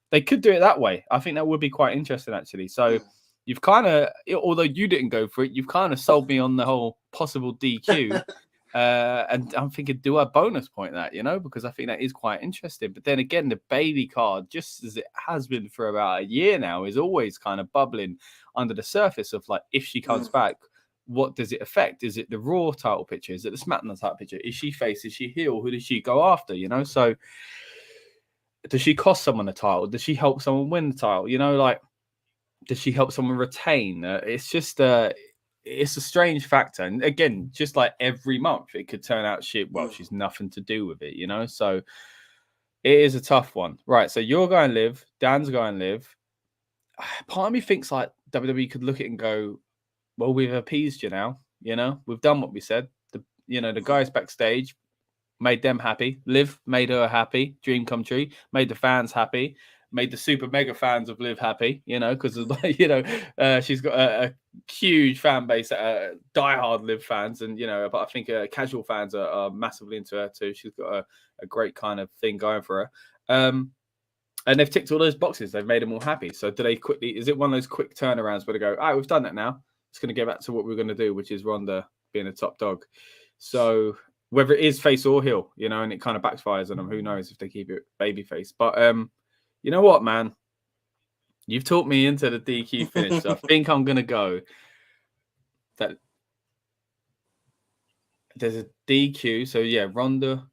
they could do it that way. I think that would be quite interesting, actually. So you've kind of, although you didn't go for it, you've kind of sold me on the whole possible DQ. And I'm thinking, do I bonus point that, because I think that is quite interesting. But then again, the Bayley card, just as it has been for about a year now, is always kind of bubbling under the surface of, like, if she comes back, what does it affect? Is it the Raw title picture? Is it the Smackdown title picture? Is she face? Is she heel? Who does she go after? So does she cost someone the title? Does she help someone win the title? Like, does she help someone retain? It's just it's a strange factor. And again, just like every month, it could turn out she's nothing to do with it, So it is a tough one. Right, so you're going Liv, Dan's going Liv. Part of me thinks like WWE could look at it and go, well, we've appeased you now, We've done what we said. The guys backstage made them happy. Liv made her happy. Dream come true. Made the fans happy. Made the super mega fans of Liv happy, because she's got a huge fan base, diehard Liv fans, and but I think casual fans are massively into her too. She's got a great kind of thing going for her, and they've ticked all those boxes. They've made them all happy. So do they quickly? Is it one of those quick turnarounds where they go, all right, we've done that now. It's going to get back to what we're going to do, which is Ronda being a top dog. So whether it is face or heel, and it kind of backfires on them, who knows if they keep it babyface, but you know what, man? You've talked me into the DQ finish, so I think I'm going to go that there's a DQ. So yeah, Ronda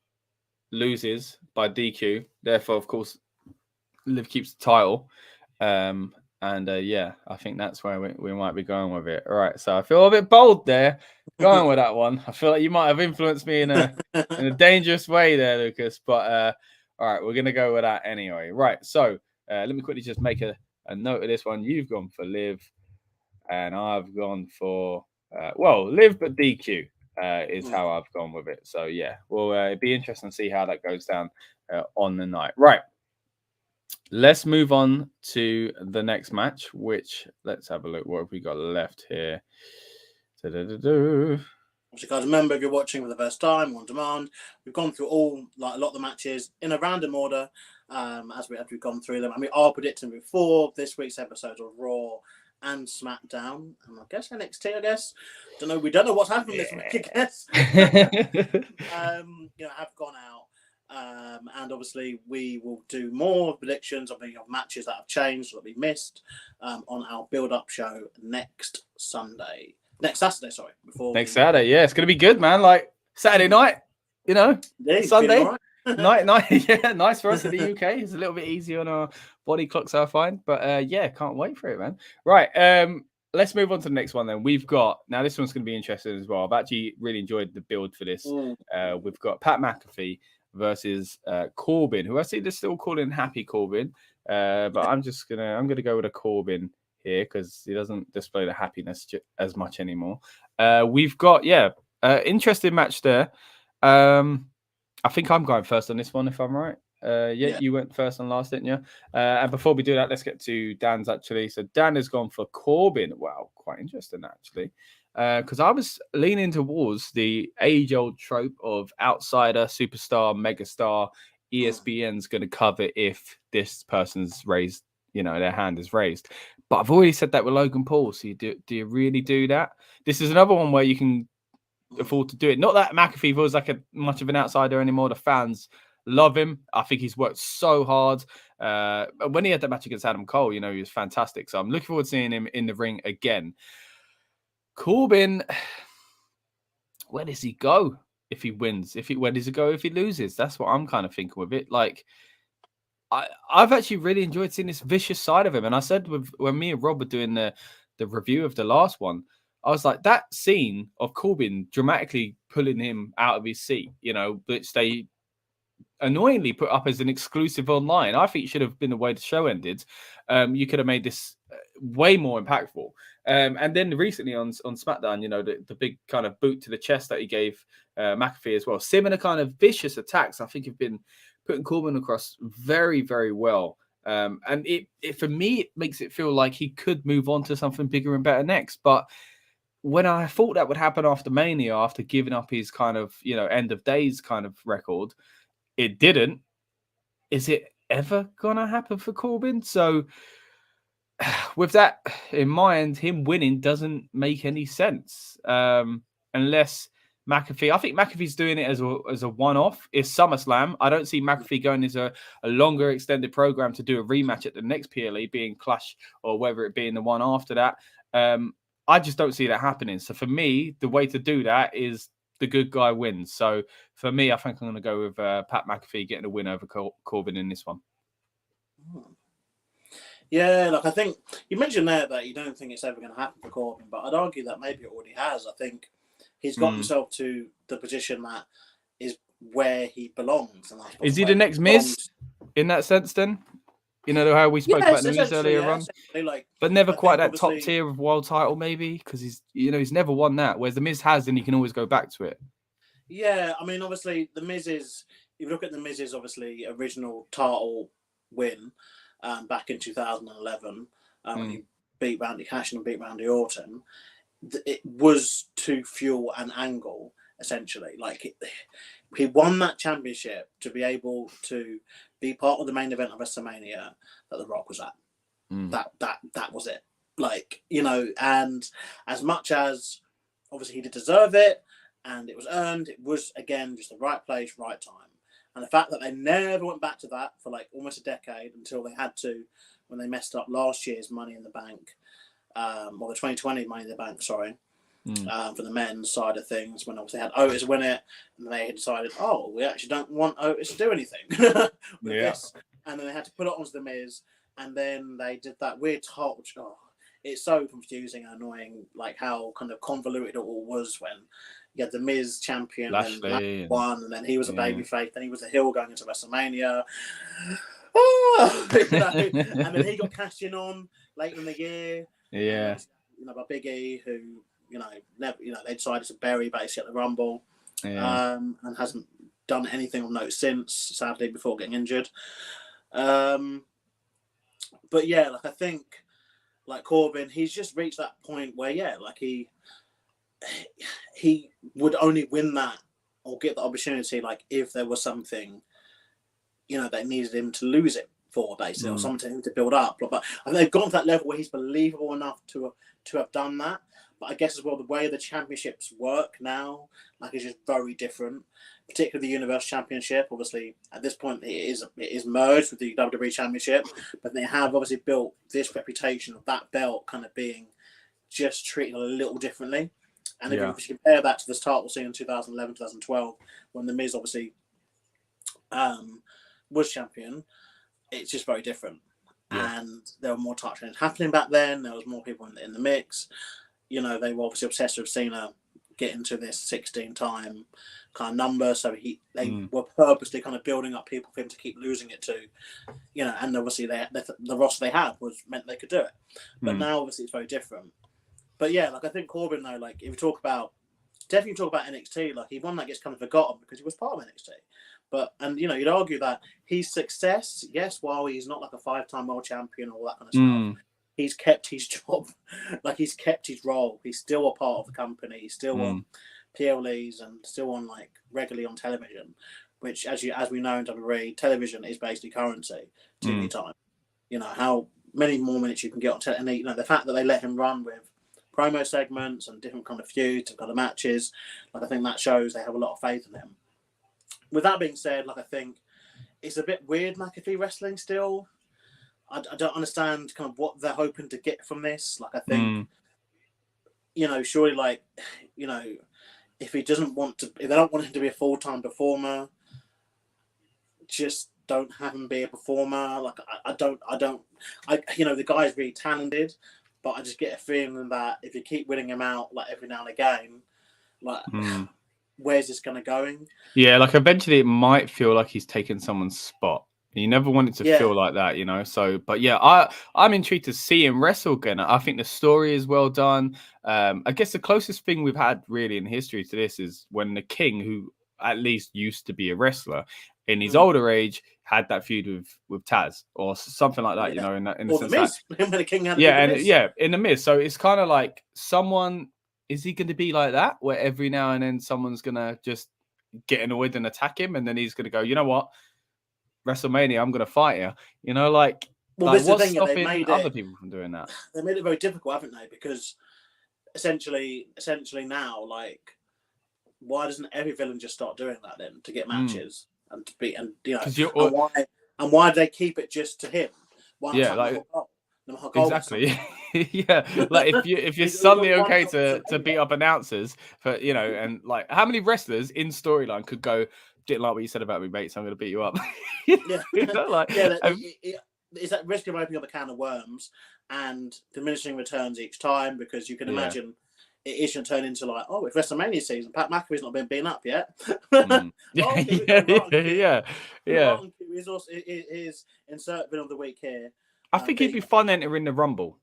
loses by DQ. Therefore, of course, Liv keeps the title. Yeah, I think that's where we might be going with it. All right, so I feel a bit bold there going with that one. I feel like you might have influenced me in a dangerous way there, Lucas. But all right, we're gonna go with that anyway. Right, so let me quickly just make a note of this one. You've gone for Liv, and I've gone for Liv but DQ is how I've gone with it. So yeah, well, it'd be interesting to see how that goes down on the night. Right. Let's move on to the next match, which let's have a look. What have we got left here? So guys, remember, if you're watching for the first time on demand, we've gone through a lot of the matches in a random order as we've gone through them. I mean, our prediction before this week's episodes of Raw and SmackDown, and I guess NXT. We don't know what's happened this week. I guess have gone out. And obviously, we will do more predictions of matches that have changed or that we missed on our build-up show next Saturday. Saturday, yeah, it's gonna be good, man. Like Saturday night, Sunday night. Yeah, nice for us in the UK. It's a little bit easier on our body clocks, I find. But yeah, can't wait for it, man. Right, let's move on to the next one then. We've got now this one's gonna be interesting as well. I've actually really enjoyed the build for this. We've got Pat McAfee versus Corbin, who I see they're still calling Happy Corbin, but I'm gonna go with a Corbin here because he doesn't display the happiness as much anymore. We've got interesting match there. I think I'm going first on this one if I'm right. Yeah, you went first and last, didn't you? And before we do that, let's get to Dan's actually. So Dan has gone for Corbin. Wow, quite interesting actually. Because I was leaning towards the age-old trope of outsider, superstar, megastar. ESPN's going to cover if this person's raised, their hand is raised. But I've already said that with Logan Paul. So do you really do that? This is another one where you can afford to do it. Not that McAfee feels like much of an outsider anymore. The fans love him. I think he's worked so hard. When he had that match against Adam Cole, he was fantastic. So I'm looking forward to seeing him in the ring again. Corbin, where does he go if he wins? Where does he go if he loses? That's what I'm kind of thinking with it. Like, I've actually really enjoyed seeing this vicious side of him. And I said when me and Rob were doing the review of the last one, I was like, that scene of Corbin dramatically pulling him out of his seat, which they annoyingly put up as an exclusive online. I think it should have been the way the show ended. You could have made this way more impactful. And then recently on SmackDown, the big kind of boot to the chest that he gave McAfee as well. Similar kind of vicious attacks, I think, have been putting Corbin across very, very well. And it for me, it makes it feel like he could move on to something bigger and better next. But when I thought that would happen after Mania, after giving up his kind of, end of days kind of record, it didn't. Is it ever going to happen for Corbin? So with that in mind, him winning doesn't make any sense unless McAfee. I think McAfee's doing it as a one-off. It's SummerSlam. I don't see McAfee going as a longer extended program to do a rematch at the next PLE, being Clash or whether it being the one after that. I just don't see that happening. So for me, the way to do that is the good guy wins. So for me, I think I'm going to go with Pat McAfee getting a win over Corbin in this one. Yeah, I think you mentioned there that you don't think it's ever going to happen for Corbin, but I'd argue that maybe it already has. I think he's got himself to the position that is where he belongs. And is he the next Miz in that sense then? How we spoke about the Miz earlier on? But never quite that top tier of world title maybe, because he's never won that, whereas the Miz has and he can always go back to it. Yeah, I mean, obviously, the Miz's, if you look at the Miz's, obviously, original title win, back in 2011, when he beat Randy Cash and beat Randy Orton, it was to fuel an angle, essentially. He won that championship to be able to be part of the main event of WrestleMania that The Rock was at. That was it. And as much as obviously he did deserve it and it was earned, it was, again, just the right place, right time. And the fact that they never went back to that for almost a decade until they had to, when they messed up last year's Money in the Bank, or the 2020 Money in the Bank, sorry. for the men's side of things, when obviously they had Otis win it, and they had decided, we actually don't want Otis to do anything with this, and then they had to put it onto the Miz, and then they did that weird talk. It's so confusing and annoying, like how kind of convoluted it all was when you had the Miz champion and won, and then he was a babyface, then he was a heel going into WrestleMania. And then he got cashed in on later in the year. Yeah. By Big E, who they decided to bury basically at the Rumble, and hasn't done anything of note since. Sadly, before getting injured. But yeah, like I think, like Corbin, he's just reached that point where like he would only win that or get the opportunity like if there was something, that needed him to lose it for, basically, or something to build up. But I think they've gone to that level where he's believable enough to have done that. But I guess as well, the way the championships work now, like, is just very different. Particularly the Universal Championship. Obviously, at this point, it is merged with the WWE Championship, but they have obviously built this reputation of that belt kind of being just treated a little differently. And if you compare that to the title scene in 2011, 2012, when The Miz obviously was champion, it's just very different. Yeah. And there were more title changes happening back then. There was more people in the mix. They were obviously obsessed with Cena getting to this 16-time kind of number. So they were purposely kind of building up people for him to keep losing it to, and obviously the roster they had meant they could do it. But now obviously it's very different. But yeah, like I think Corbin though, like if you talk about NXT, like he one that gets kind of forgotten because he was part of NXT. But you'd argue that his success, yes, while he's not like a 5-time world champion or all that kind of stuff, he's kept his job, like he's kept his role. He's still a part of the company. He's still on PLEs and still on like regularly on television, which as we know in WWE, television is basically currency, TV time. How many more minutes you can get on television, and the fact that they let him run with promo segments and different kind of feuds and kind of matches, like I think that shows they have a lot of faith in him. With that being said, like I think it's a bit weird McAfee wrestling still. I don't understand kind of what they're hoping to get from this. Like I think, surely like, if he doesn't want to, if they don't want him to be a full-time performer, just don't have him be a performer. Like the guy's really talented, but I just get a feeling that if you keep winning him out like every now and again, like where's this going to go? Yeah, like eventually it might feel like he's taken someone's spot. You never want it to feel like that, So, but yeah, I'm intrigued to see him wrestle again. I think the story is well done. I guess the closest thing we've had really in history to this is when the King, who at least used to be a wrestler, in his older age, had that feud with Taz or something like that, in the sense that, when the King had in the Miz. So it's kind of like someone. Is he going to be like that, where every now and then someone's going to just get annoyed and attack him, and then he's going to go, you know what, WrestleMania, I'm going to fight you. What's stopping other people from doing that? They made it very difficult, haven't they? Because essentially now, like, why doesn't every villain just start doing that then to get matches and to beat and why do they keep it just to him? Why exactly. Yeah, like if you're suddenly okay to beat up announcers for and like how many wrestlers in storyline could go, didn't like what you said about me, mate, so I'm going to beat you up. Is that risk of opening up a can of worms and diminishing returns each time, because you can imagine it is going to turn into like, it's WrestleMania season, Pat McAfee's not been beaten up yet. Is insert bit of the week here. I think he'd be fun entering the Rumble.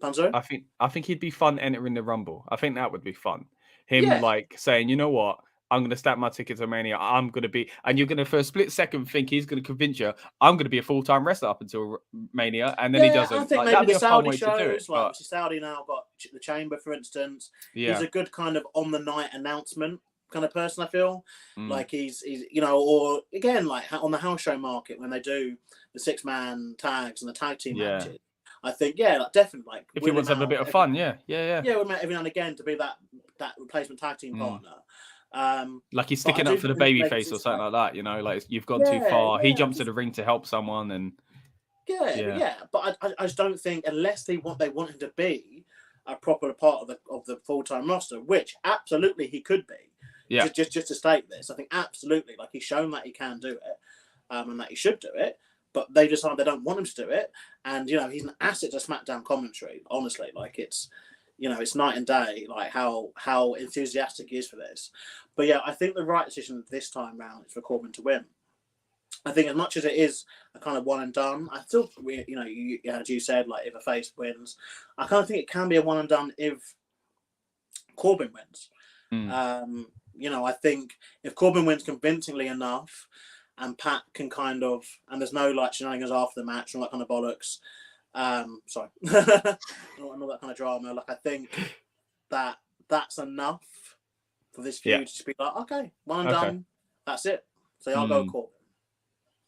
Panzo? I think he'd be fun entering the Rumble. I think that would be fun. Him like saying, you know what, I'm going to stamp my ticket to Mania. I'm going to be, and you're going to for a split second think he's going to convince you, I'm going to be a full-time wrestler up until Mania, and then he doesn't. I think maybe the Saudi shows, like Saudi now got the Chamber, for instance. He's a good kind of on-the-night announcement kind of person, I feel. Like he's or again, like on the house show market when they do the 6-man tags and the tag team matches. I think, like, definitely, like, if he wants to have a bit of fun, we met every now and again to be that replacement tag team partner. Like he's sticking up for the babyface or something like that, like you've gone too far. He jumps to the ring to help someone, and but I just don't think, unless they want him to be, a proper part of the full-time roster, which absolutely he could be. Yeah. Just to state this, I think absolutely, like, he's shown that he can do it, and that he should do it. But they decide they don't want him to do it, and he's an asset to SmackDown commentary. Honestly, like, it's it's night and day, like how enthusiastic he is for this. But yeah, I think the right decision this time round is for Corbin to win. I think as much as it is a kind of one and done, I still, as you said, like, if a face wins, I kind of think it can be a one and done if Corbin wins. I think if Corbin wins convincingly enough, and Pat can kind of, and there's no like shenanigans after the match and all that kind of bollocks. Sorry, all that kind of drama. Like, I think that's enough for this feud to just be like, okay, one and done. That's it. So I'll go Corbin.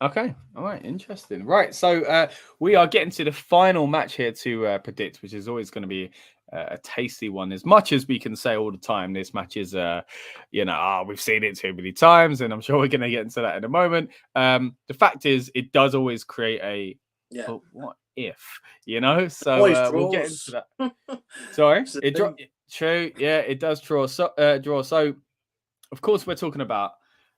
Okay. All right. Interesting. Right. So we are getting to the final match here to predict, which is always going to be a tasty one. As much as we can say all the time, this match is, we've seen it too many times, and I'm sure we're going to get into that in a moment. The fact is, it does always create a but what if, So we'll get into that. Sorry. True. Yeah, it does draw. So, of course, we're talking about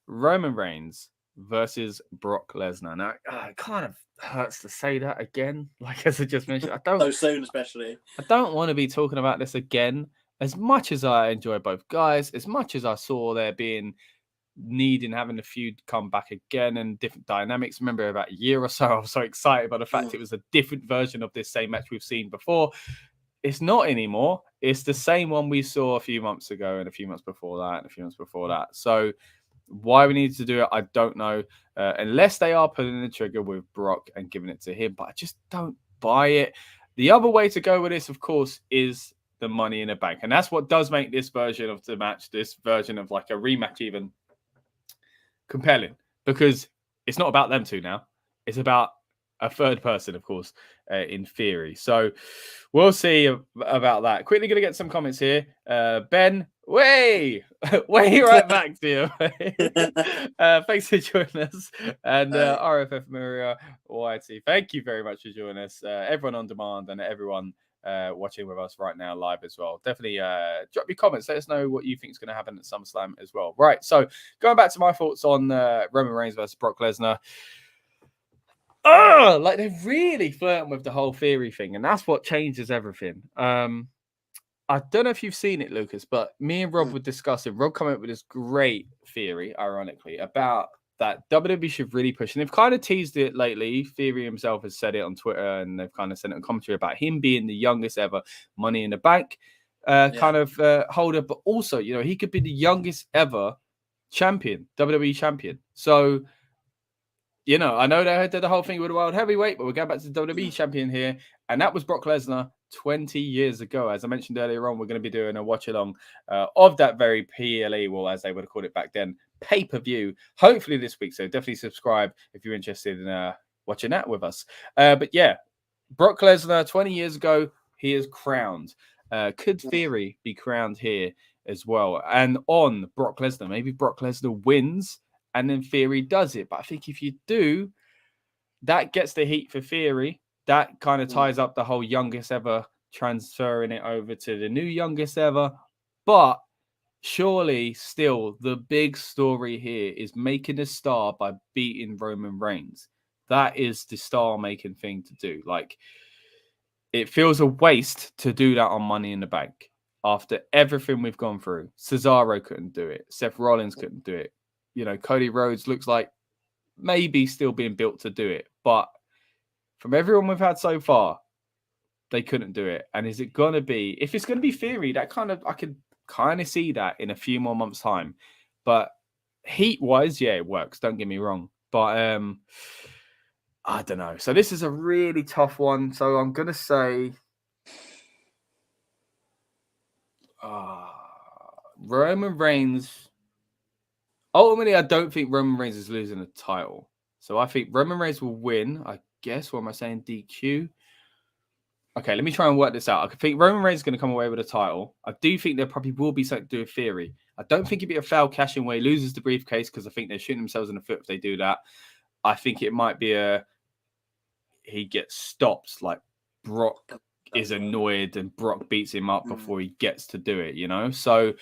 Roman Reigns versus Brock Lesnar. Now, it kind of hurts to say that again, like as I just mentioned. I don't so soon, especially. I don't want to be talking about this again. As much as I enjoy both guys, as much as I saw there being need in having the feud come back again and different dynamics. Remember, about a year or so, I was so excited by the fact it was a different version of this same match we've seen before. It's not anymore. It's the same one we saw a few months ago and a few months before that and a few months before that. So why we need to do it, I don't know. Unless they are pulling the trigger with Brock and giving it to him. But I just don't buy it. The other way to go with this, of course, is the Money in the Bank. And that's what does make this version of the match, this version of like a rematch even, compelling. Because it's not about them two now. It's about a third person, of course, in theory. So we'll see about that. Quickly going to get some comments here. Ben, way right back to you. Thanks for joining us. And RFF Maria Whitey, thank you very much for joining us. Everyone on demand and everyone watching with us right now live as well. Definitely drop your comments. Let us know what you think is going to happen at SummerSlam as well. Right, so going back to my thoughts on Roman Reigns versus Brock Lesnar. Like they're really flirting with the whole theory thing, and that's what changes everything. I don't know if you've seen it, Lucas, but me and Rob were discussing. Rob came up with this great theory, ironically, about that WWE should really push, and they've kind of teased it lately. Theory himself has said it on Twitter, and they've kind of sent a commentary about him being the youngest ever Money in the Bank holder, but also, he could be the youngest ever champion, WWE champion. So, I know they did the whole thing with the World Heavyweight, but we're going back to the WWE champion here, and that was Brock Lesnar 20 years ago. As I mentioned earlier on, we're going to be doing a watch-along of that very PLE, well, as they would have called it back then, pay-per-view, hopefully this week. So definitely subscribe if you're interested in watching that with us. But yeah, Brock Lesnar, 20 years ago, he is crowned. Could Theory be crowned here as well? And on Brock Lesnar, maybe Brock Lesnar wins, and then Theory does it. But I think if you do, that gets the heat for Theory. That kind of ties up the whole youngest ever, transferring it over to the new youngest ever. But surely still the big story here is making a star by beating Roman Reigns. That is the star-making thing to do. Like, it feels a waste to do that on Money in the Bank. After everything we've gone through, Cesaro couldn't do it. Seth Rollins couldn't do it. Cody Rhodes looks like maybe still being built to do it. But from everyone we've had so far, they couldn't do it. And is it going to be, if it's going to be Theory, I could kind of see that in a few more months' time. But heat-wise, yeah, it works. Don't get me wrong. But I don't know. So this is a really tough one. So I'm going to say Roman Reigns. Ultimately, I don't think Roman Reigns is losing the title. So I think Roman Reigns will win. I guess, what am I saying? DQ? Okay, let me try and work this out. I think Roman Reigns is going to come away with a title. I do think there probably will be something to do with Theory. I don't think it'd be a foul cash-in where he loses the briefcase, because I think they're shooting themselves in the foot if they do that. I think it might be he gets stopped, like Brock is annoyed and Brock beats him up before he gets to do it, you know? So,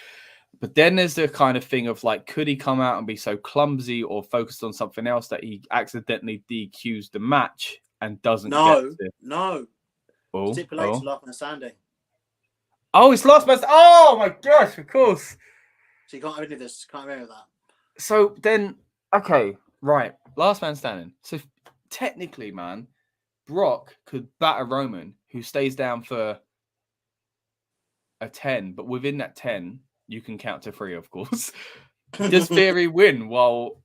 but then there's the kind of thing of like, could he come out and be so clumsy or focused on something else that he accidentally DQs the match and doesn't No. Stipulated last man standing. Oh, it's last man. Oh my gosh, of course. So you can't have any of this. Can't have any of that. So then, okay, right. Last man standing. So technically, man, Brock could batter Roman, who stays down for a 10, but within that 10, you can count to 3, of course. Does Theory win while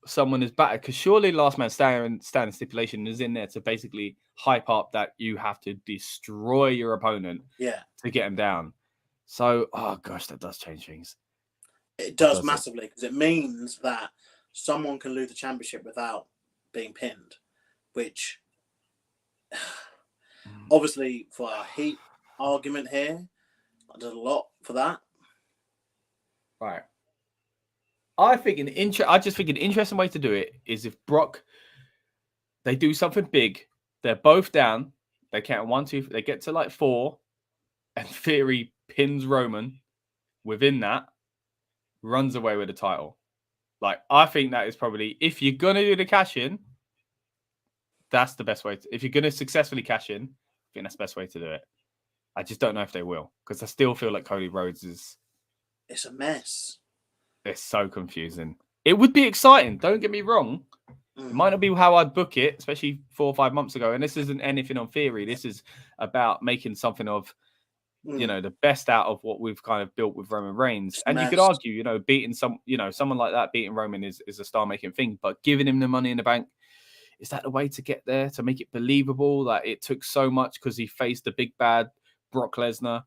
someone is battered? Because surely last man standing stipulation is in there to basically hype up that you have to destroy your opponent to get him down. So, oh gosh, that does change things. It does massively, because it means that someone can lose the championship without being pinned, which obviously for a heat argument here, there's a lot for that. Right. I just think an interesting way to do it is if Brock, they do something big, they're both down, they count 1, 2, they get to like 4, and Theory pins Roman within that, runs away with the title. Like, I think that is probably, if you're going to do the cash in, that's the best way. If you're going to successfully cash in, I think that's the best way to do it. I just don't know if they will, because I still feel like Cody Rhodes is... It's a mess. It's so confusing. It would be exciting, don't get me wrong. It might not be how I'd book it, especially 4 or 5 months ago. And this isn't anything on Theory. This is about making something of, you know, the best out of what we've kind of built with Roman Reigns. And you could argue, you know, beating someone like that, beating Roman is a star-making thing. But giving him the Money in the Bank, is that the way to get there, to make it believable? Like, it took so much because he faced the big bad Brock Lesnar,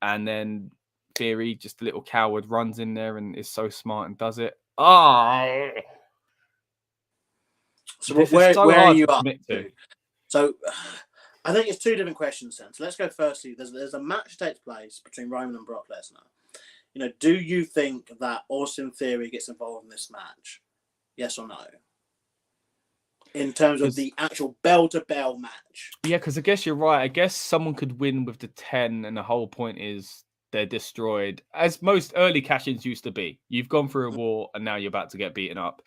and then Theory, just a little coward, runs in there and is so smart and does it. So where are you up to? So I think it's 2 different questions then. So let's go firstly. There's a match that takes place between Roman and Brock Lesnar. You know, do you think that Austin Theory gets involved in this match? Yes or no? In terms of the actual bell-to-bell match. Yeah, because I guess you're right. I guess someone could win with the 10, and the whole point is they're destroyed, as most early cash-ins used to be. You've gone through a war, and now you're about to get beaten up.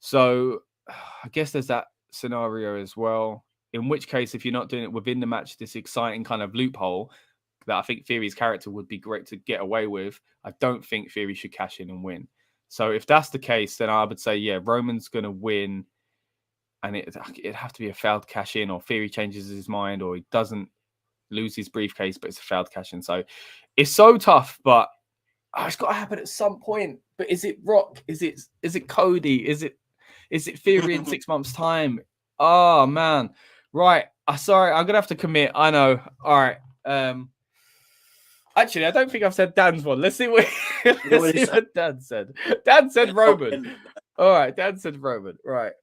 So I guess there's that scenario as well. In which case, if you're not doing it within the match, this exciting kind of loophole that I think Theory's character would be great to get away with, I don't think Theory should cash in and win. So if that's the case, then I would say, yeah, Roman's going to win. And it'd have to be a failed cash in, or Theory changes his mind, or he doesn't lose his briefcase, but it's a failed cash in. So it's so tough, but it's got to happen at some point. But is it Rock? Is it Cody? Is it Theory in 6 months' time? Oh man, right. Sorry, I'm gonna have to commit. I know. All right. Actually, I don't think I've said Dan's one. Let's see what Dan said. Dan said Roman. All right, Dan said Roman. Right.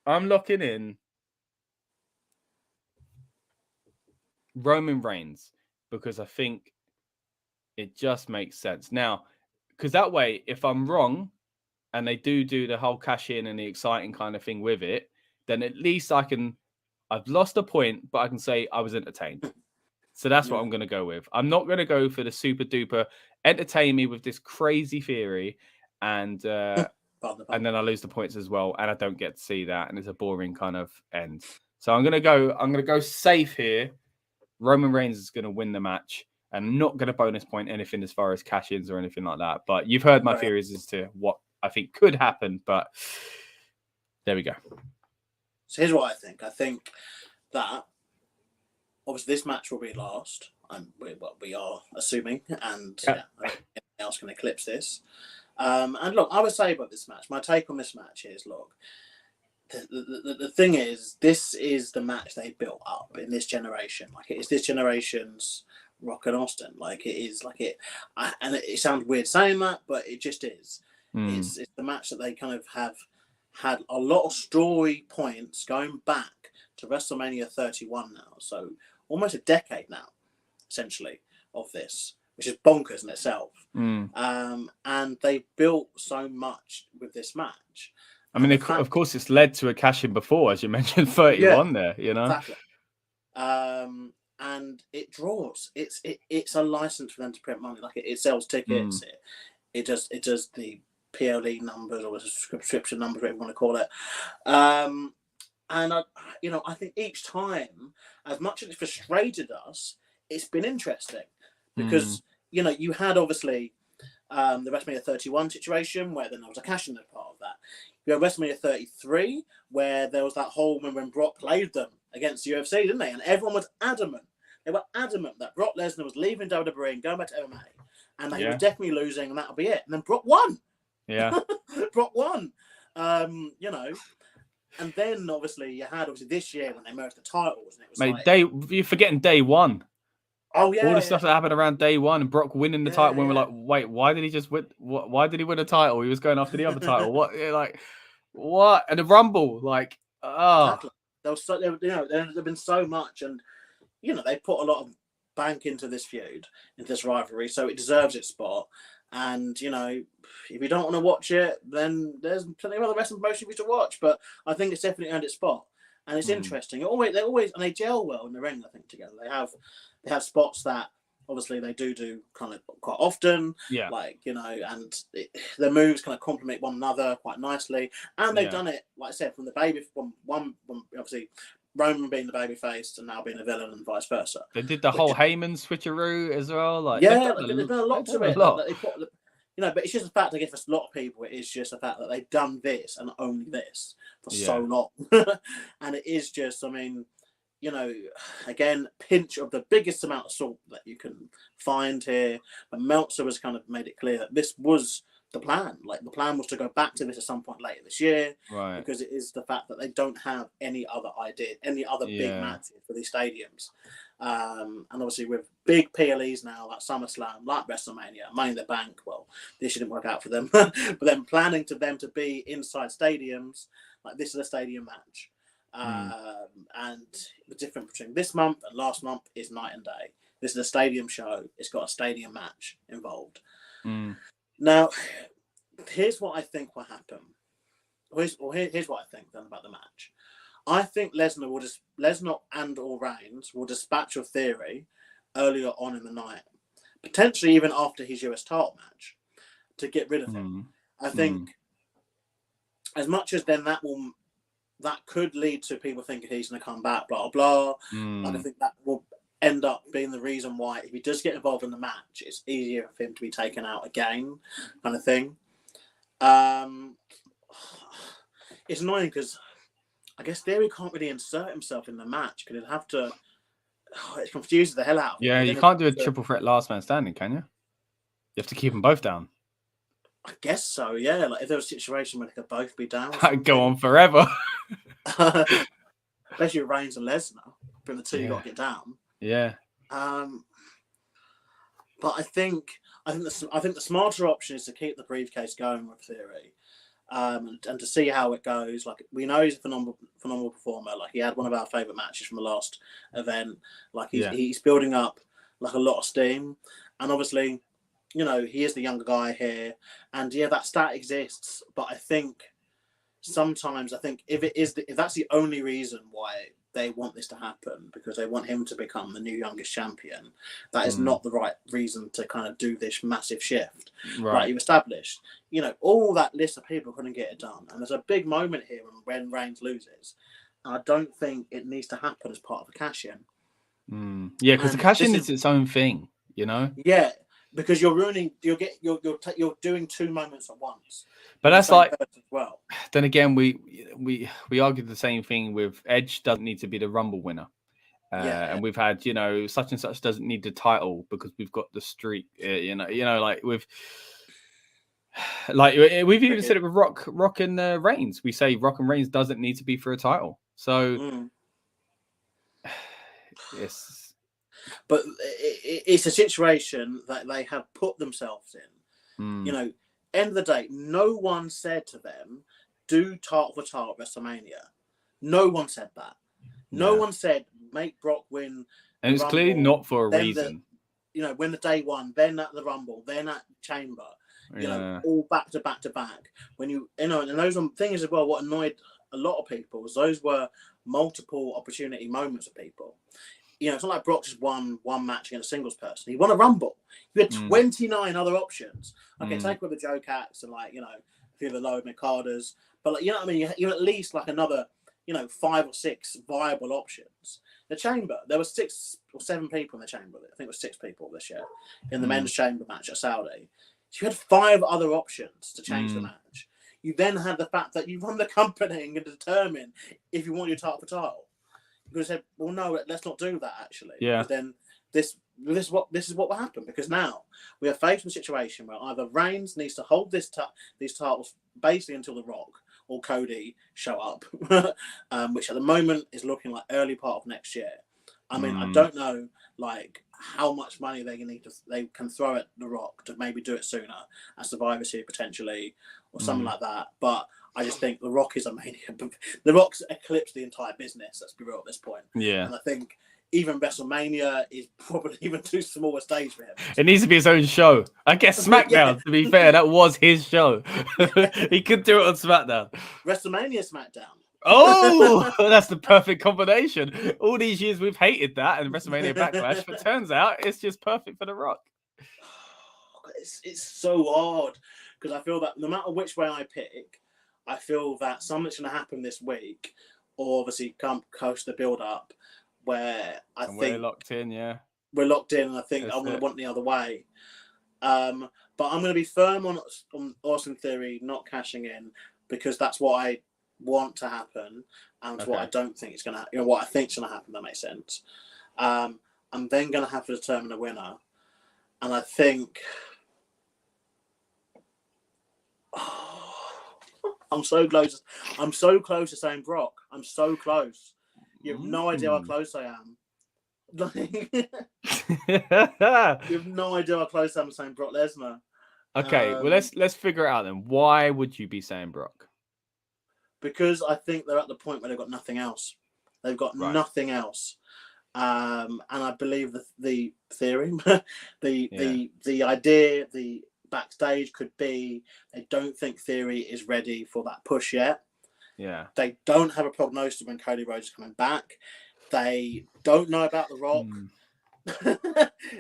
I'm locking in Roman Reigns because I think it just makes sense. Now, because that way, if I'm wrong and they do the whole cash in and the exciting kind of thing with it, then at least I've lost a point, but I can say I was entertained. So that's what I'm going to go with. I'm not going to go for the super duper entertain me with this crazy theory and then I lose the points as well, and I don't get to see that, and it's a boring kind of end. So I'm gonna go safe here. Roman Reigns is gonna win the match. I'm not gonna bonus point anything as far as cash-ins or anything like that. But you've heard my theories as to what I think could happen. But there we go. So here's what I think. I think that obviously this match will be last. We are assuming, and anything else can eclipse this. And look, I would say about this match, my take on this match is, look, the thing is, this is the match they built up in this generation. Like, it's this generation's Rock and Austin. Like, it is like it, and it sounds weird saying that, but it just is. It's the match that they kind of have had a lot of story points going back to WrestleMania 31 now. So almost a decade now, essentially, of this, which is bonkers in itself. And they built so much with this match. I mean, of course, it's led to a cash-in before, as you mentioned, 31 there, you know? Exactly. and it draws. It's a license for them to print money. Like it sells tickets. It does the PLE numbers or the subscription numbers, whatever you want to call it. And I think each time, as much as it frustrated us, it's been interesting because you had obviously the WrestleMania 31 situation where then there was a cash in as part of that. You had WrestleMania 33 where there was that whole when Brock played them against the UFC, didn't they? And everyone was adamant. They were adamant that Brock Lesnar was leaving WWE and going back to MMA, and that he was definitely losing, and that'll be it. And then Brock won. Yeah, Brock won. And then obviously you had this year when they merged the titles, and it was you're forgetting day one. Oh yeah, all the stuff that happened around day one, and Brock winning the title. When we're like, wait, why did he just win? Why did he win a title? He was going after the other title. What? And the Rumble, Exactly. There's been so much, and they put a lot of bank into this feud, into this rivalry, so it deserves its spot. And if you don't want to watch it, then there's plenty of other wrestling promotion for you to watch. But I think it's definitely earned its spot, and it's interesting. They gel well in the ring. I think together they have spots that obviously they do kind of quite often. Yeah, and their moves kind of complement one another quite nicely. And they've done it, like I said, from the baby from one obviously. Roman being the babyface and now being a villain, and vice versa. They did the whole Heyman switcheroo as well. There's been a lot to it. But it's just the fact, I guess, for a lot of people, it is just the fact that they've done this and only this for so long. And it is just, again, pinch of the biggest amount of salt that you can find here. But Meltzer has kind of made it clear that this was the plan. The plan was to go back to this at some point later this year, right? Because it is the fact that they don't have any other big matches for these stadiums, and obviously with big PLEs now, like SummerSlam, like WrestleMania, Money in the Bank. Well, this didn't work out for them, but then planning to them to be inside stadiums, like this is a stadium match, and the difference between this month and last month is night and day. This is a stadium show; it's got a stadium match involved. Now, here's what I think will happen. Here's what I think then about the match. I think Lesnar and or Reigns will dispatch a theory earlier on in the night, potentially even after his US title match, to get rid of him. I think as much as then that could lead to people thinking he's going to come back, blah blah. I think that will end up being the reason why, if he does get involved in the match, it's easier for him to be taken out again, kind of thing. It's annoying because I guess Theory can't really insert himself in the match because he'd have to. It confuses the hell out of him. Yeah, you can't do a triple threat last man standing, can you? You have to keep them both down. I guess so. Yeah, if there was a situation where they could both be down, that'd go on forever. Especially with Reigns and Lesnar, from the two you got to get down. Yeah. But I think the smarter option is to keep the briefcase going with Theory, and to see how it goes. We know he's a phenomenal performer. He had one of our favourite matches from the last event. He's building up a lot of steam, and obviously, he is the younger guy here, and that stat exists. But I think sometimes if that's the only reason why they want this to happen, because they want him to become the new youngest champion, that is not the right reason to kind of do this massive shift. Right, you've established, all that list of people couldn't get it done, and there's a big moment here when Reigns loses, and I don't think it needs to happen as part of a cash-in. Yeah, because the cash-in is its own thing, Yeah, because you're doing two moments at once. But that's well. Then again, we argued the same thing with Edge doesn't need to be the Rumble winner. And we've had, such and such doesn't need the title because we've got the streak, we've even said it with Rock and Reigns. We say Rock and Reigns doesn't need to be for a title. So yes. But it's a situation that they have put themselves in. End of the day, no one said to them, do title for title at WrestleMania. No one said that. No one said, make Brock win. And it's clearly not for a reason. Win the day one, then at the Rumble, then at Chamber. All back to back to back. And those things as well, what annoyed a lot of people was those were multiple opportunity moments of people. it's not like Brock just won one match against a singles person. He won a Rumble. You had 29 other options. Okay, take with the Joe Cats and a few of the lower mid carders, but you know what I mean. You at least another 5 or 6 viable options. The Chamber, there were 6 or 7 people in the Chamber. I think it was 6 people this year in the men's Chamber match at Saudi. So you had 5 other options to change the match. You then had the fact that you run the company and can determine if you want your title for title. You could have said, well, no, let's not do that, actually. Yeah. Because then this is what will happen. Because now we are faced with a situation where either Reigns needs to hold these titles basically until The Rock or Cody show up, which at the moment is looking like early part of next year. I mean, I don't know how much money they can throw at The Rock to maybe do it sooner at Survivor Series potentially or something like that. But I just think The Rock is a mania. The Rock's eclipsed the entire business. Let's be real at this point. Yeah, and I think even WrestleMania is probably even too small a stage for him. It needs to be his own show. I guess Smackdown. To be fair, that was his show. He could do it on Smackdown. WrestleMania Smackdown. Oh, that's the perfect combination. All these years we've hated that and WrestleMania Backlash, but turns out it's just perfect for The Rock. It's so hard because I feel that no matter which way I pick, I feel that something's going to happen this week, or obviously come coast the build up, where I think we're locked in. Yeah, we're locked in, and I think I'm going to want the other way. But I'm going to be firm on Austin Theory not cashing in because that's what I want to happen, and what I don't think it's going to. What I think is going to happen. That makes sense. I'm then going to have to determine a winner, and I think. I'm so close. I'm so close to saying Brock. I'm so close. You have no idea how close I am. You have no idea how close I am to saying Brock Lesnar. Okay, well let's figure it out then. Why would you be saying Brock? Because I think they're at the point where they've got nothing else. They've got nothing else. And I believe the theory, the idea, the backstage could be they don't think Theory is ready for that push yet. Yeah. They don't have a prognosis when Cody Rhodes is coming back. They don't know about The Rock.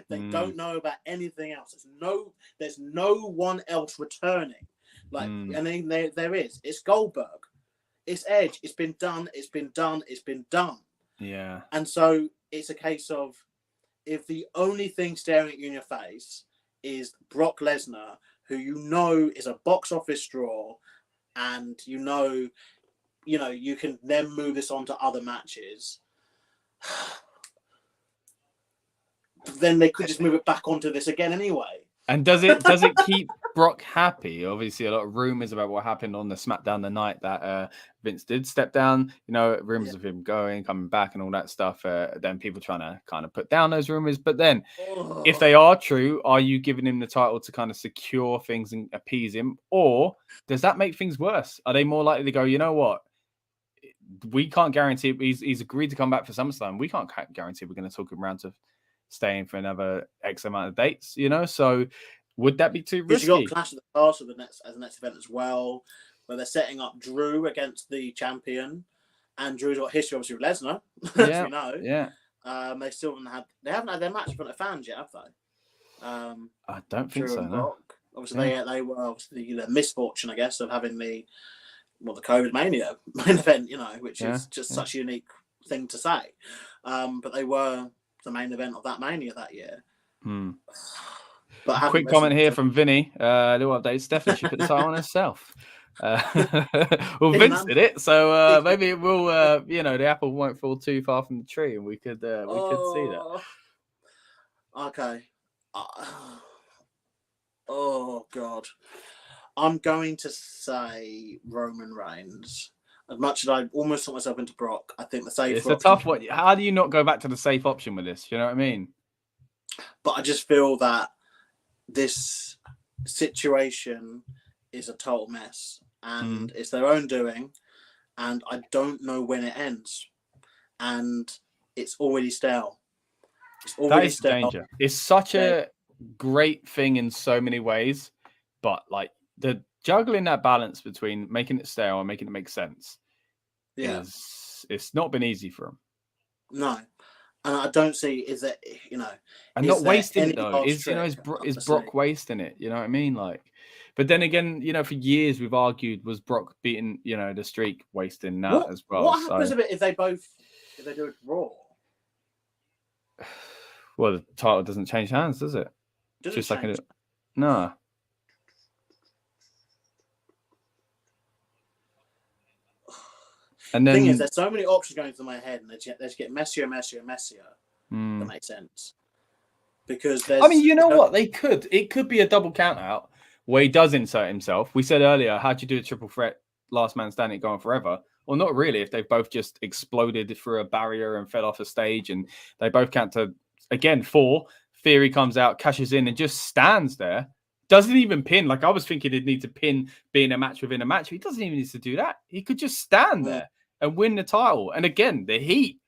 They don't know about anything else. There's no one else returning. And then there is. It's Goldberg. It's Edge. It's been done. It's been done. It's been done. Yeah. And so it's a case of if the only thing staring at you in your face is Brock Lesnar, who is a box office draw, and you can then move this on to other matches. Then they could just move it back onto this again anyway. And does it keep Brock happy? Obviously, a lot of rumors about what happened on the Smackdown the night that Vince did step down. Rumors of him coming back, and all that stuff. Then people trying to kind of put down those rumors. But then, if they are true, are you giving him the title to kind of secure things and appease him, or does that make things worse? Are they more likely to go, you know what? We can't guarantee he's agreed to come back for SummerSlam. We can't guarantee we're going to talk him around to staying for another X amount of dates, so would that be too risky? You got Clash of the Castle as the next event as well, where they're setting up Drew against the champion, and Drew's got history obviously with Lesnar, as we know. Yeah. They haven't had their match in front of fans yet, have they? I don't think so. No. Obviously, they were obviously the misfortune, I guess, of having the COVID Mania main event, which is just such a unique thing to say. But they were the main event of that Mania that year. But quick comment here from Vinny. Little update. Stephanie should put the title on herself. Vince did it, so maybe it will. The apple won't fall too far from the tree, and we could see that. Okay. Oh God, I'm going to say Roman Reigns. As much as I almost took myself into Brock, I think the safe. It's a tough one. How do you not go back to the safe option with this? You know what I mean? But I just feel that this situation is a total mess, and it's their own doing, and I don't know when it ends, and it's already stale. That is danger. It's such a great thing in so many ways, but the juggling that balance between making it stale and making it make sense it's not been easy for him. No. And I don't see is that and not wasting it though. Is Brock wasting it? You know what I mean? Like, but then again, for years we've argued, was Brock beating the streak wasting that as well. What happens if they do it Raw? Well, the title doesn't change hands, does it? Just like no. And then the thing is, there's so many options going through my head, and they just get messier. That makes sense. Because you know what? It could be a double count out where he does insert himself. We said earlier, how'd you do a triple threat, last man standing going forever? Well, not really. If they've both just exploded through a barrier and fell off a stage, and they both count to again 4. Theory comes out, cashes in, and just stands there. Doesn't even pin. Like I was thinking, he'd need to pin, being a match within a match. He doesn't even need to do that. He could just stand there and win the title. And again, the heat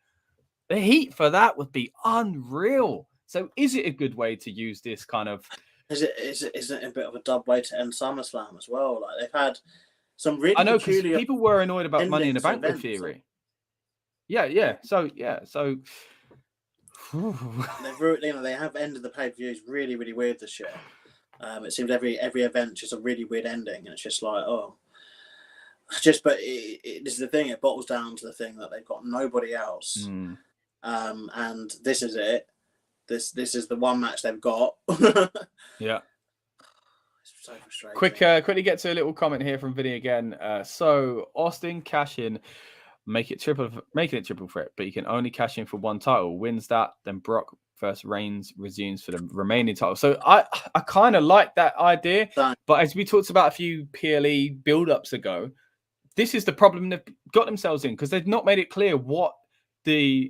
for that would be unreal. So, is it a good way to use this kind of? Is it a bit of a dub way to end SummerSlam as well? Like they've had some really. I know because people were annoyed about Money in the Bank with Theory. Yeah. So. They have ended the pay-per-views really, really weird this year. It seems every event just a really weird ending, and it's just like, but this is the thing. It bottles down to the thing that they've got nobody else, and this is it. This is the one match they've got. Yeah. It's so frustrating. Quickly get to a little comment here from Vinny again. So Austin cash in. Making it triple threat, but you can only cash in for one title. Wins that, then Brock versus Reigns resumes for the remaining title. So I kind of like that idea, but as we talked about a few PLE build-ups ago, this is the problem they've got themselves in because they've not made it clear what the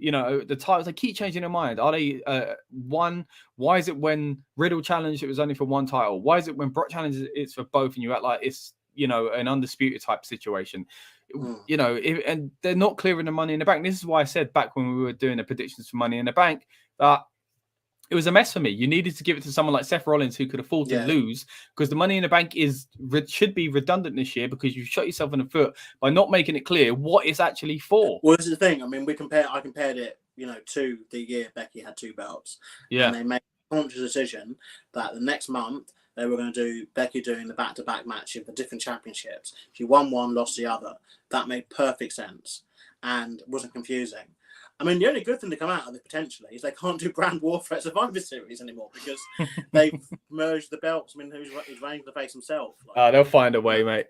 titles. They keep changing their mind. Are they one? Why is it when Riddle challenged it was only for one title? Why is it when Brock challenges it's for both, and you act like it's an undisputed type situation? And they're not clearing the Money in the Bank. This is why I said back when we were doing the predictions for Money in the Bank that it was a mess for me. You needed to give it to someone like Seth Rollins who could afford to lose, because the Money in the Bank should be redundant this year because you shot yourself in the foot by not making it clear what it's actually for. Well, this is the thing. I mean, I compared it, to the year Becky had 2 belts. Yeah. And they made a conscious decision that the next month they were going to do Becky doing the back-to-back match of the different championships. She won one, lost the other. That made perfect sense and wasn't confusing. I mean, the only good thing to come out of it potentially is they can't do Brand Warfare Survivor Series anymore because they've merged the belts. I mean, who's running the face himself? They'll find a way, mate.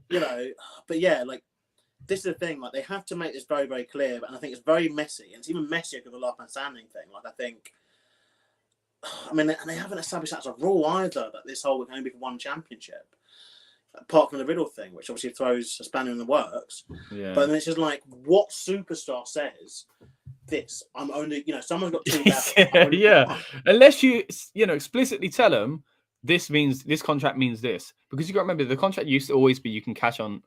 But yeah, like this is the thing. Like they have to make this very, very clear, and I think it's very messy. And it's even messier because of the last man standing thing. And they haven't established that as a rule either, that this whole can only be for one championship, apart from the Riddle thing, which obviously throws a spanner in the works. Yeah. But then it's just like, what superstar says this? I'm only, someone's got 2 belts. Yeah. Unless you explicitly tell them this contract means this, because you got to remember the contract used to always be you can cash on,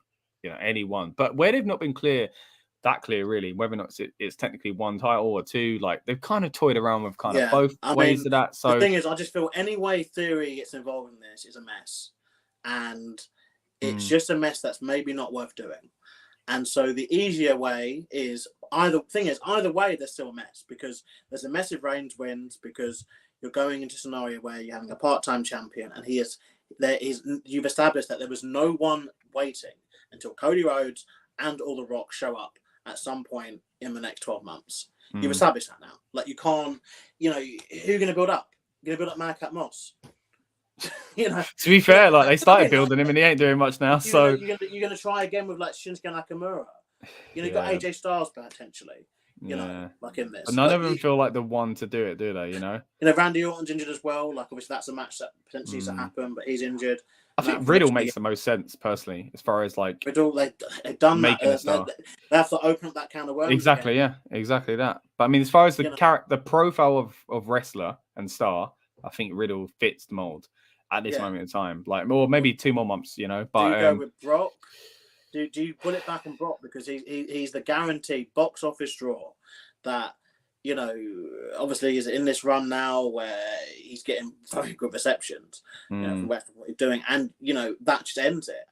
any one, but where they've not been clear really, whether or not it's technically one title or 2, like they've kind of toyed around with both ways of that. So the thing is, I just feel any way Theory gets involved in this is a mess, and it's just a mess that's maybe not worth doing. And so the easier way is either way there's still a mess, because there's a mess if Reigns wins, because you're going into a scenario where you're having a part-time champion, and you've established that there was no one waiting until Cody Rhodes and all the Rock show up at some point in the next 12 months. You've established that now. Like you can't, who are you going to build up? You're going to build up Madcap Moss. To be fair, like they started building him and he ain't doing much now. You're going to try again with like Shinsuke Nakamura. You've got AJ Styles potentially. Like in this. But none of them feel like the one to do it, do they? Randy Orton's injured as well. Like obviously that's a match that potentially needs to happen, but he's injured. I think Riddle makes the most sense personally, as far as like Riddle. They've done that. They have to open up that can of worms. Exactly, again. Yeah, exactly that. But I mean, as far as the profile of wrestler and star, I think Riddle fits the mold at this moment in time. Like, or maybe 2 more months, But do you go with Brock? Do you pull it back on Brock because he's the guaranteed box office draw that obviously is in this run now where he's getting very good receptions from what he's doing, and that just ends it.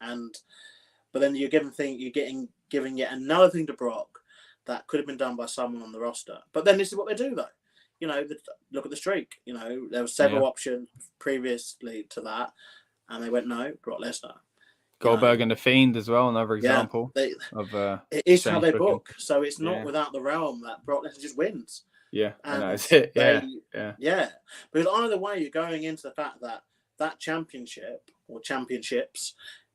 But then you're giving yet another thing to Brock that could have been done by someone on the roster. But then this is what they do, though. You know, look at the streak. You know, there were several options previously to that, and they went, no, Brock Lesnar. Goldberg and The Fiend as well, another example. It is how they book. So it's not without the realm that Brock Lesnar just wins. Yeah, and that's it. Yeah. Because either way, you're going into the fact that championship or championships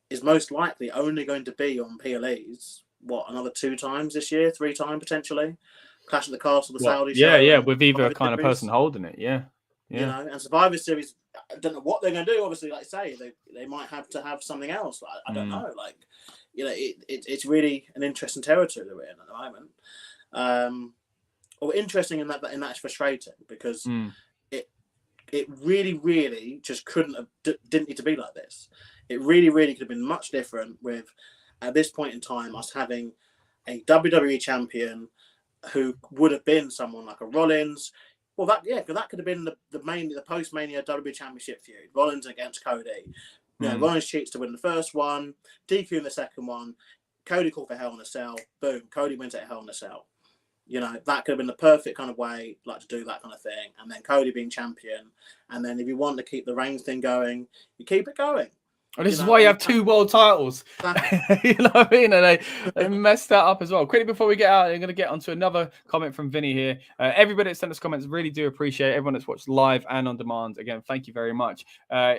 is most likely only going to be on PLEs, another 2 times this year, 3 times potentially? Clash of the Castle, the Saudi show. Yeah, with either kind of person holding it, yeah. You know, and Survivor Series, I don't know what they're going to do. Obviously, like I say, they might have to have something else. I don't know. Like, you know, it's really an interesting territory that we're in at the moment. Or interesting in that it's frustrating because it really, really just didn't need to be like this. It really, really could have been much different with, at this point in time, us having a WWE champion who would have been someone like a Rollins. Well, because that could have been the post-Mania WWE Championship feud. Rollins against Cody. You know, Rollins cheats to win the first one, DQ in the second one, Cody called for Hell in a Cell. Boom, Cody wins at Hell in a Cell. You know, that could have been the perfect kind of way, like, to do that kind of thing. And then Cody being champion. And then if you want to keep the Reigns thing going, you keep it going. And this is why you have 2 world titles. You know what I mean? And they messed that up as well. Quickly before we get out, I'm going to get onto another comment from Vinny here. Everybody that sent us comments, really do appreciate it. Everyone that's watched live and on demand. Again, thank you very much.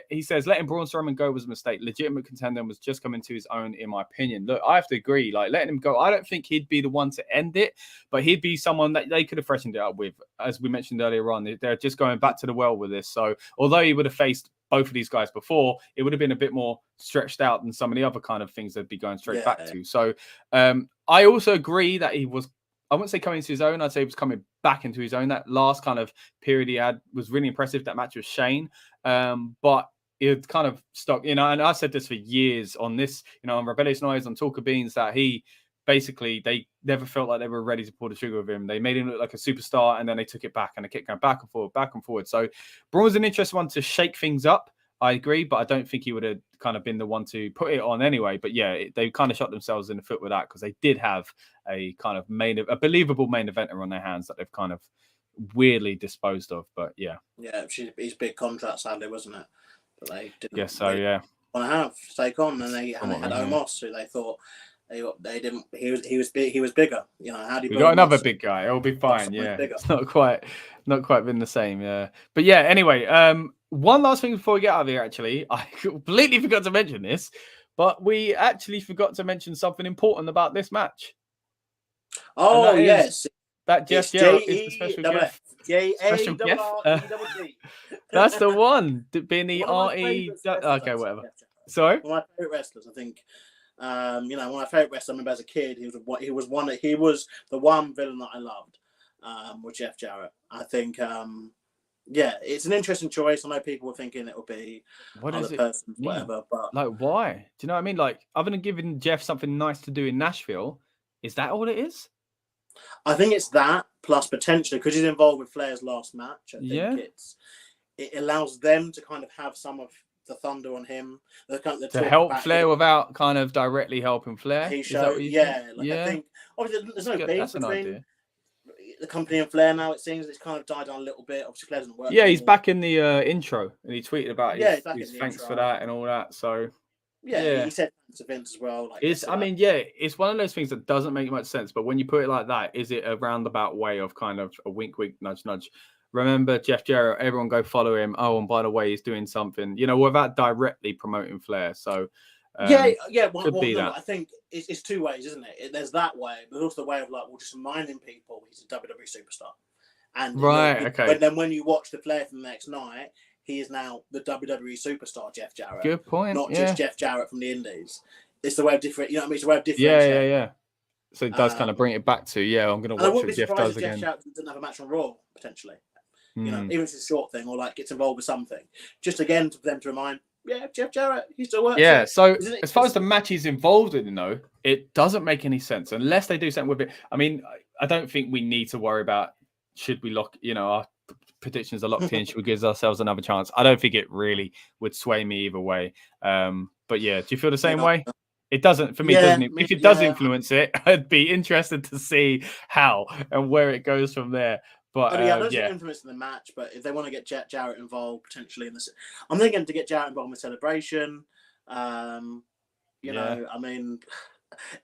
He says, letting Braun Strowman go was a mistake. Legitimate contender was just coming to his own, in my opinion. Look, I have to agree. Like, letting him go, I don't think he'd be the one to end it, but he'd be someone that they could have freshened it up with. As we mentioned earlier on, they're just going back to the well with this. So although he would have faced both of these guys before, it would have been a bit more stretched out than some of the other kind of things they'd be going straight back to. So I also agree that he was, I wouldn't say coming to his own, I'd say he was coming back into his own. That last kind of period he had was really impressive, that match with Shane. But it kind of stuck, you know, and I said this for years on this, you know, on Rebellious Noise, on Talk of Beans, that basically, they never felt like they were ready to pull the trigger with him. They made him look like a superstar, and then they took it back, and they kept going back and forward. So Braun was an interesting one to shake things up. I agree, but I don't think he would have kind of been the one to put it on anyway. But yeah, they kind of shot themselves in the foot with that, because they did have a kind of a believable main eventer on their hands that they've kind of weirdly disposed of. But yeah. Yeah, his big contract, sadly, wasn't it? But they didn't want to take on, and they had Omos, who they thought they didn't. He was bigger. You know, how do you? We got another big guy. It'll be fine. Yeah, bigger. It's not quite been the same. Yeah, but yeah. Anyway, one last thing before we get out of here. Actually, I completely forgot to mention this, but we actually forgot to mention something important about this match. Oh yes, that Jeff Jarrett is the special guest. Special guest. That's the one. Being the RE. Okay, whatever. Sorry. One of my favorite wrestlers, I think. You know, one of my favorite wrestlers I remember as a kid, he was the one villain that I loved, with Jeff Jarrett. I think, it's an interesting choice. I know people were thinking it would be other persons, whatever, but like, why? Do you know what I mean? Like, other than giving Jeff something nice to do in Nashville, is that all it is? I think it's that, plus potentially because he's involved with Flair's last match. I think it allows them to kind of have some of the thunder on him to help Flair without kind of directly helping Flair. I think obviously there's no beef between the company and Flair now. It seems it's kind of died down a little bit. Obviously, Flair doesn't work. Yeah, he's back in the intro, and he tweeted about his thanks intro for that and all that. So he said thanks to Vince as well. Like, it's one of those things that doesn't make much sense. But when you put it like that, is it a roundabout way of kind of a wink, wink, nudge, nudge? Remember Jeff Jarrett, everyone go follow him. Oh, and by the way, he's doing something, you know, without directly promoting Flair. So, I think it's 2 ways, isn't it? There's that way, but also the way of, like, just reminding people he's a WWE superstar. And when you watch the Flair from the next night, he is now the WWE superstar, Jeff Jarrett. Good point. Not just Jeff Jarrett from the Indies. It's the way of different, you know what I mean? It's the way of differentiating. Yeah. So it does kind of bring it back to, I'm going to watch what Jeff does again. Jeff Jarrett didn't have a match on Raw, potentially. You know, even if it's a short thing or like gets involved with something, just again for them to remind, Jeff Jarrett, he still works. Yeah. So as far as the match he's involved in, though, it doesn't make any sense unless they do something with it. I mean, I don't think we need to worry about should we lock. You know, our predictions are locked in. Should we give ourselves another chance? I don't think it really would sway me either way. But yeah, do you feel the same way? It doesn't, for me, doesn't it? If it does influence it, I'd be interested to see how and where it goes from there. But I don't see influence in the match, but if they want to get Jarrett involved potentially in this, I'm thinking to get Jarrett involved in the celebration. You know, I mean,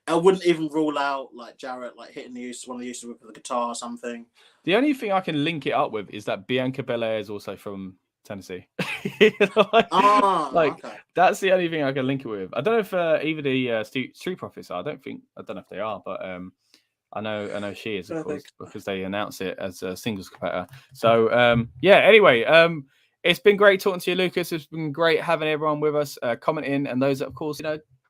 I wouldn't even rule out like Jarrett like hitting one of the Usos with the guitar or something. The only thing I can link it up with is that Bianca Belair is also from Tennessee. You know, okay. That's the only thing I can link it with. I don't know if either the Street Profits are. I don't know if they are, but I know she is, of course, because they announce it as a singles competitor. So anyway, it's been great talking to you, Lucas. It's been great having everyone with us, commenting, and those that, of course,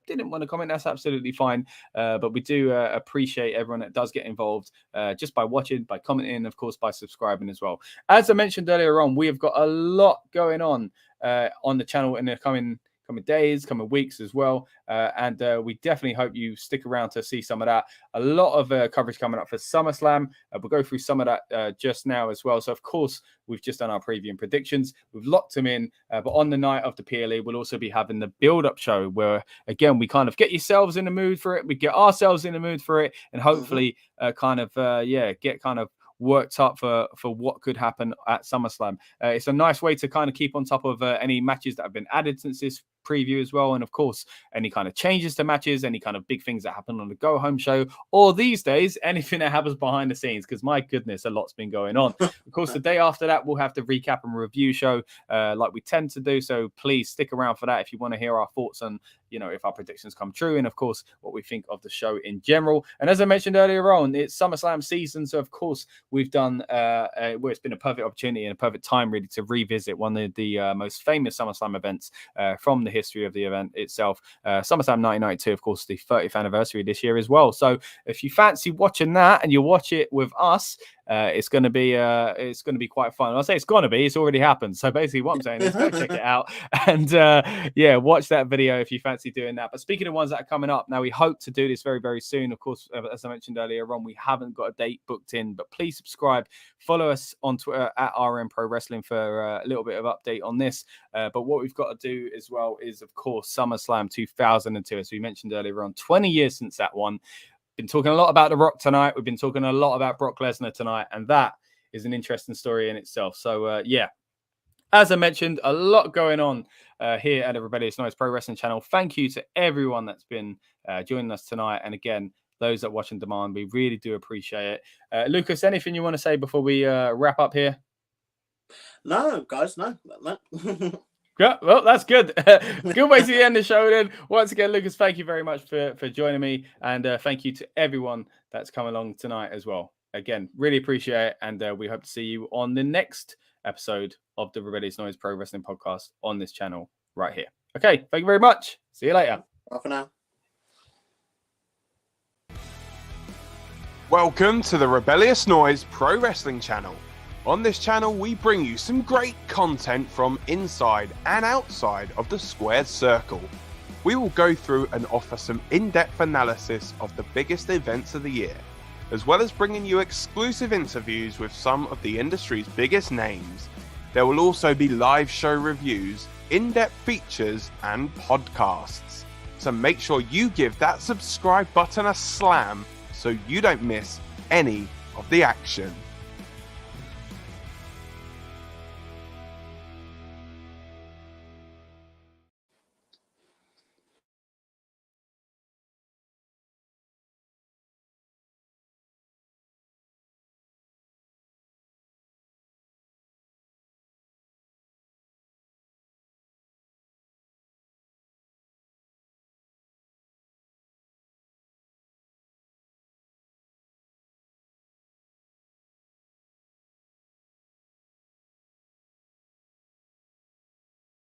didn't want to comment, that's absolutely fine. But we do appreciate everyone that does get involved just by watching, by commenting, of course, by subscribing as well. As I mentioned earlier on, we have got a lot going on the channel in the coming days, coming weeks as well. And we definitely hope you stick around to see some of that. A lot of coverage coming up for SummerSlam. We'll go through some of that just now as well. So, of course, we've just done our preview and predictions. We've locked them in. But on the night of the PLE, we'll also be having the build-up show where, again, we kind of get yourselves in the mood for it. We get ourselves in the mood for it. And hopefully get kind of worked up for what could happen at SummerSlam. It's a nice way to kind of keep on top of any matches that have been added since this preview as well, and of course any kind of changes to matches, any kind of big things that happen on the go home show, or these days anything that happens behind the scenes, because my goodness, a lot's been going on. Of course, the day after that we'll have the recap and review show like we tend to do, so please stick around for that if you want to hear our thoughts on if our predictions come true, and of course what we think of the show in general. And as I mentioned earlier on, it's SummerSlam season, so of course we've done where it's been a perfect opportunity and a perfect time really to revisit one of the most famous SummerSlam events from the history of the event itself. SummerSlam 1992, of course, the 30th anniversary this year as well. So if you fancy watching that and you watch it with us, it's going to be quite fun. I'll say it's going to be. It's already happened. So basically, what I'm saying is go check it out and watch that video if you fancy doing that. But speaking of ones that are coming up, now we hope to do this very, very soon. Of course, as I mentioned earlier on, we haven't got a date booked in, but please subscribe, follow us on Twitter at RN Pro Wrestling for a little bit of update on this. But what we've got to do as well is, of course, SummerSlam 2002, as we mentioned earlier on, 20 years since that one. Been talking a lot about The Rock tonight. We've been talking a lot about Brock Lesnar tonight, and that is an interesting story in itself. So, as I mentioned, a lot going on here at the Rebellious Noise Pro Wrestling channel. Thank you to everyone that's been joining us tonight. And again, those that watch on demand, we really do appreciate it. Lucas, anything you want to say before we wrap up here? No, guys, no. Yeah, well, that's good. Good way to end the show then. Once again, Lucas, thank you very much for joining me. And thank you to everyone that's come along tonight as well. Again, really appreciate it. And we hope to see you on the next episode of the Rebellious Noise Pro Wrestling Podcast on this channel right here. Okay, thank you very much. See you later. Bye for now. Welcome to the Rebellious Noise Pro Wrestling channel. On this channel, we bring you some great content from inside and outside of the squared circle. We will go through and offer some in-depth analysis of the biggest events of the year, as well as bringing you exclusive interviews with some of the industry's biggest names. There will also be live show reviews, in-depth features, and podcasts. So make sure you give that subscribe button a slam so you don't miss any of the action.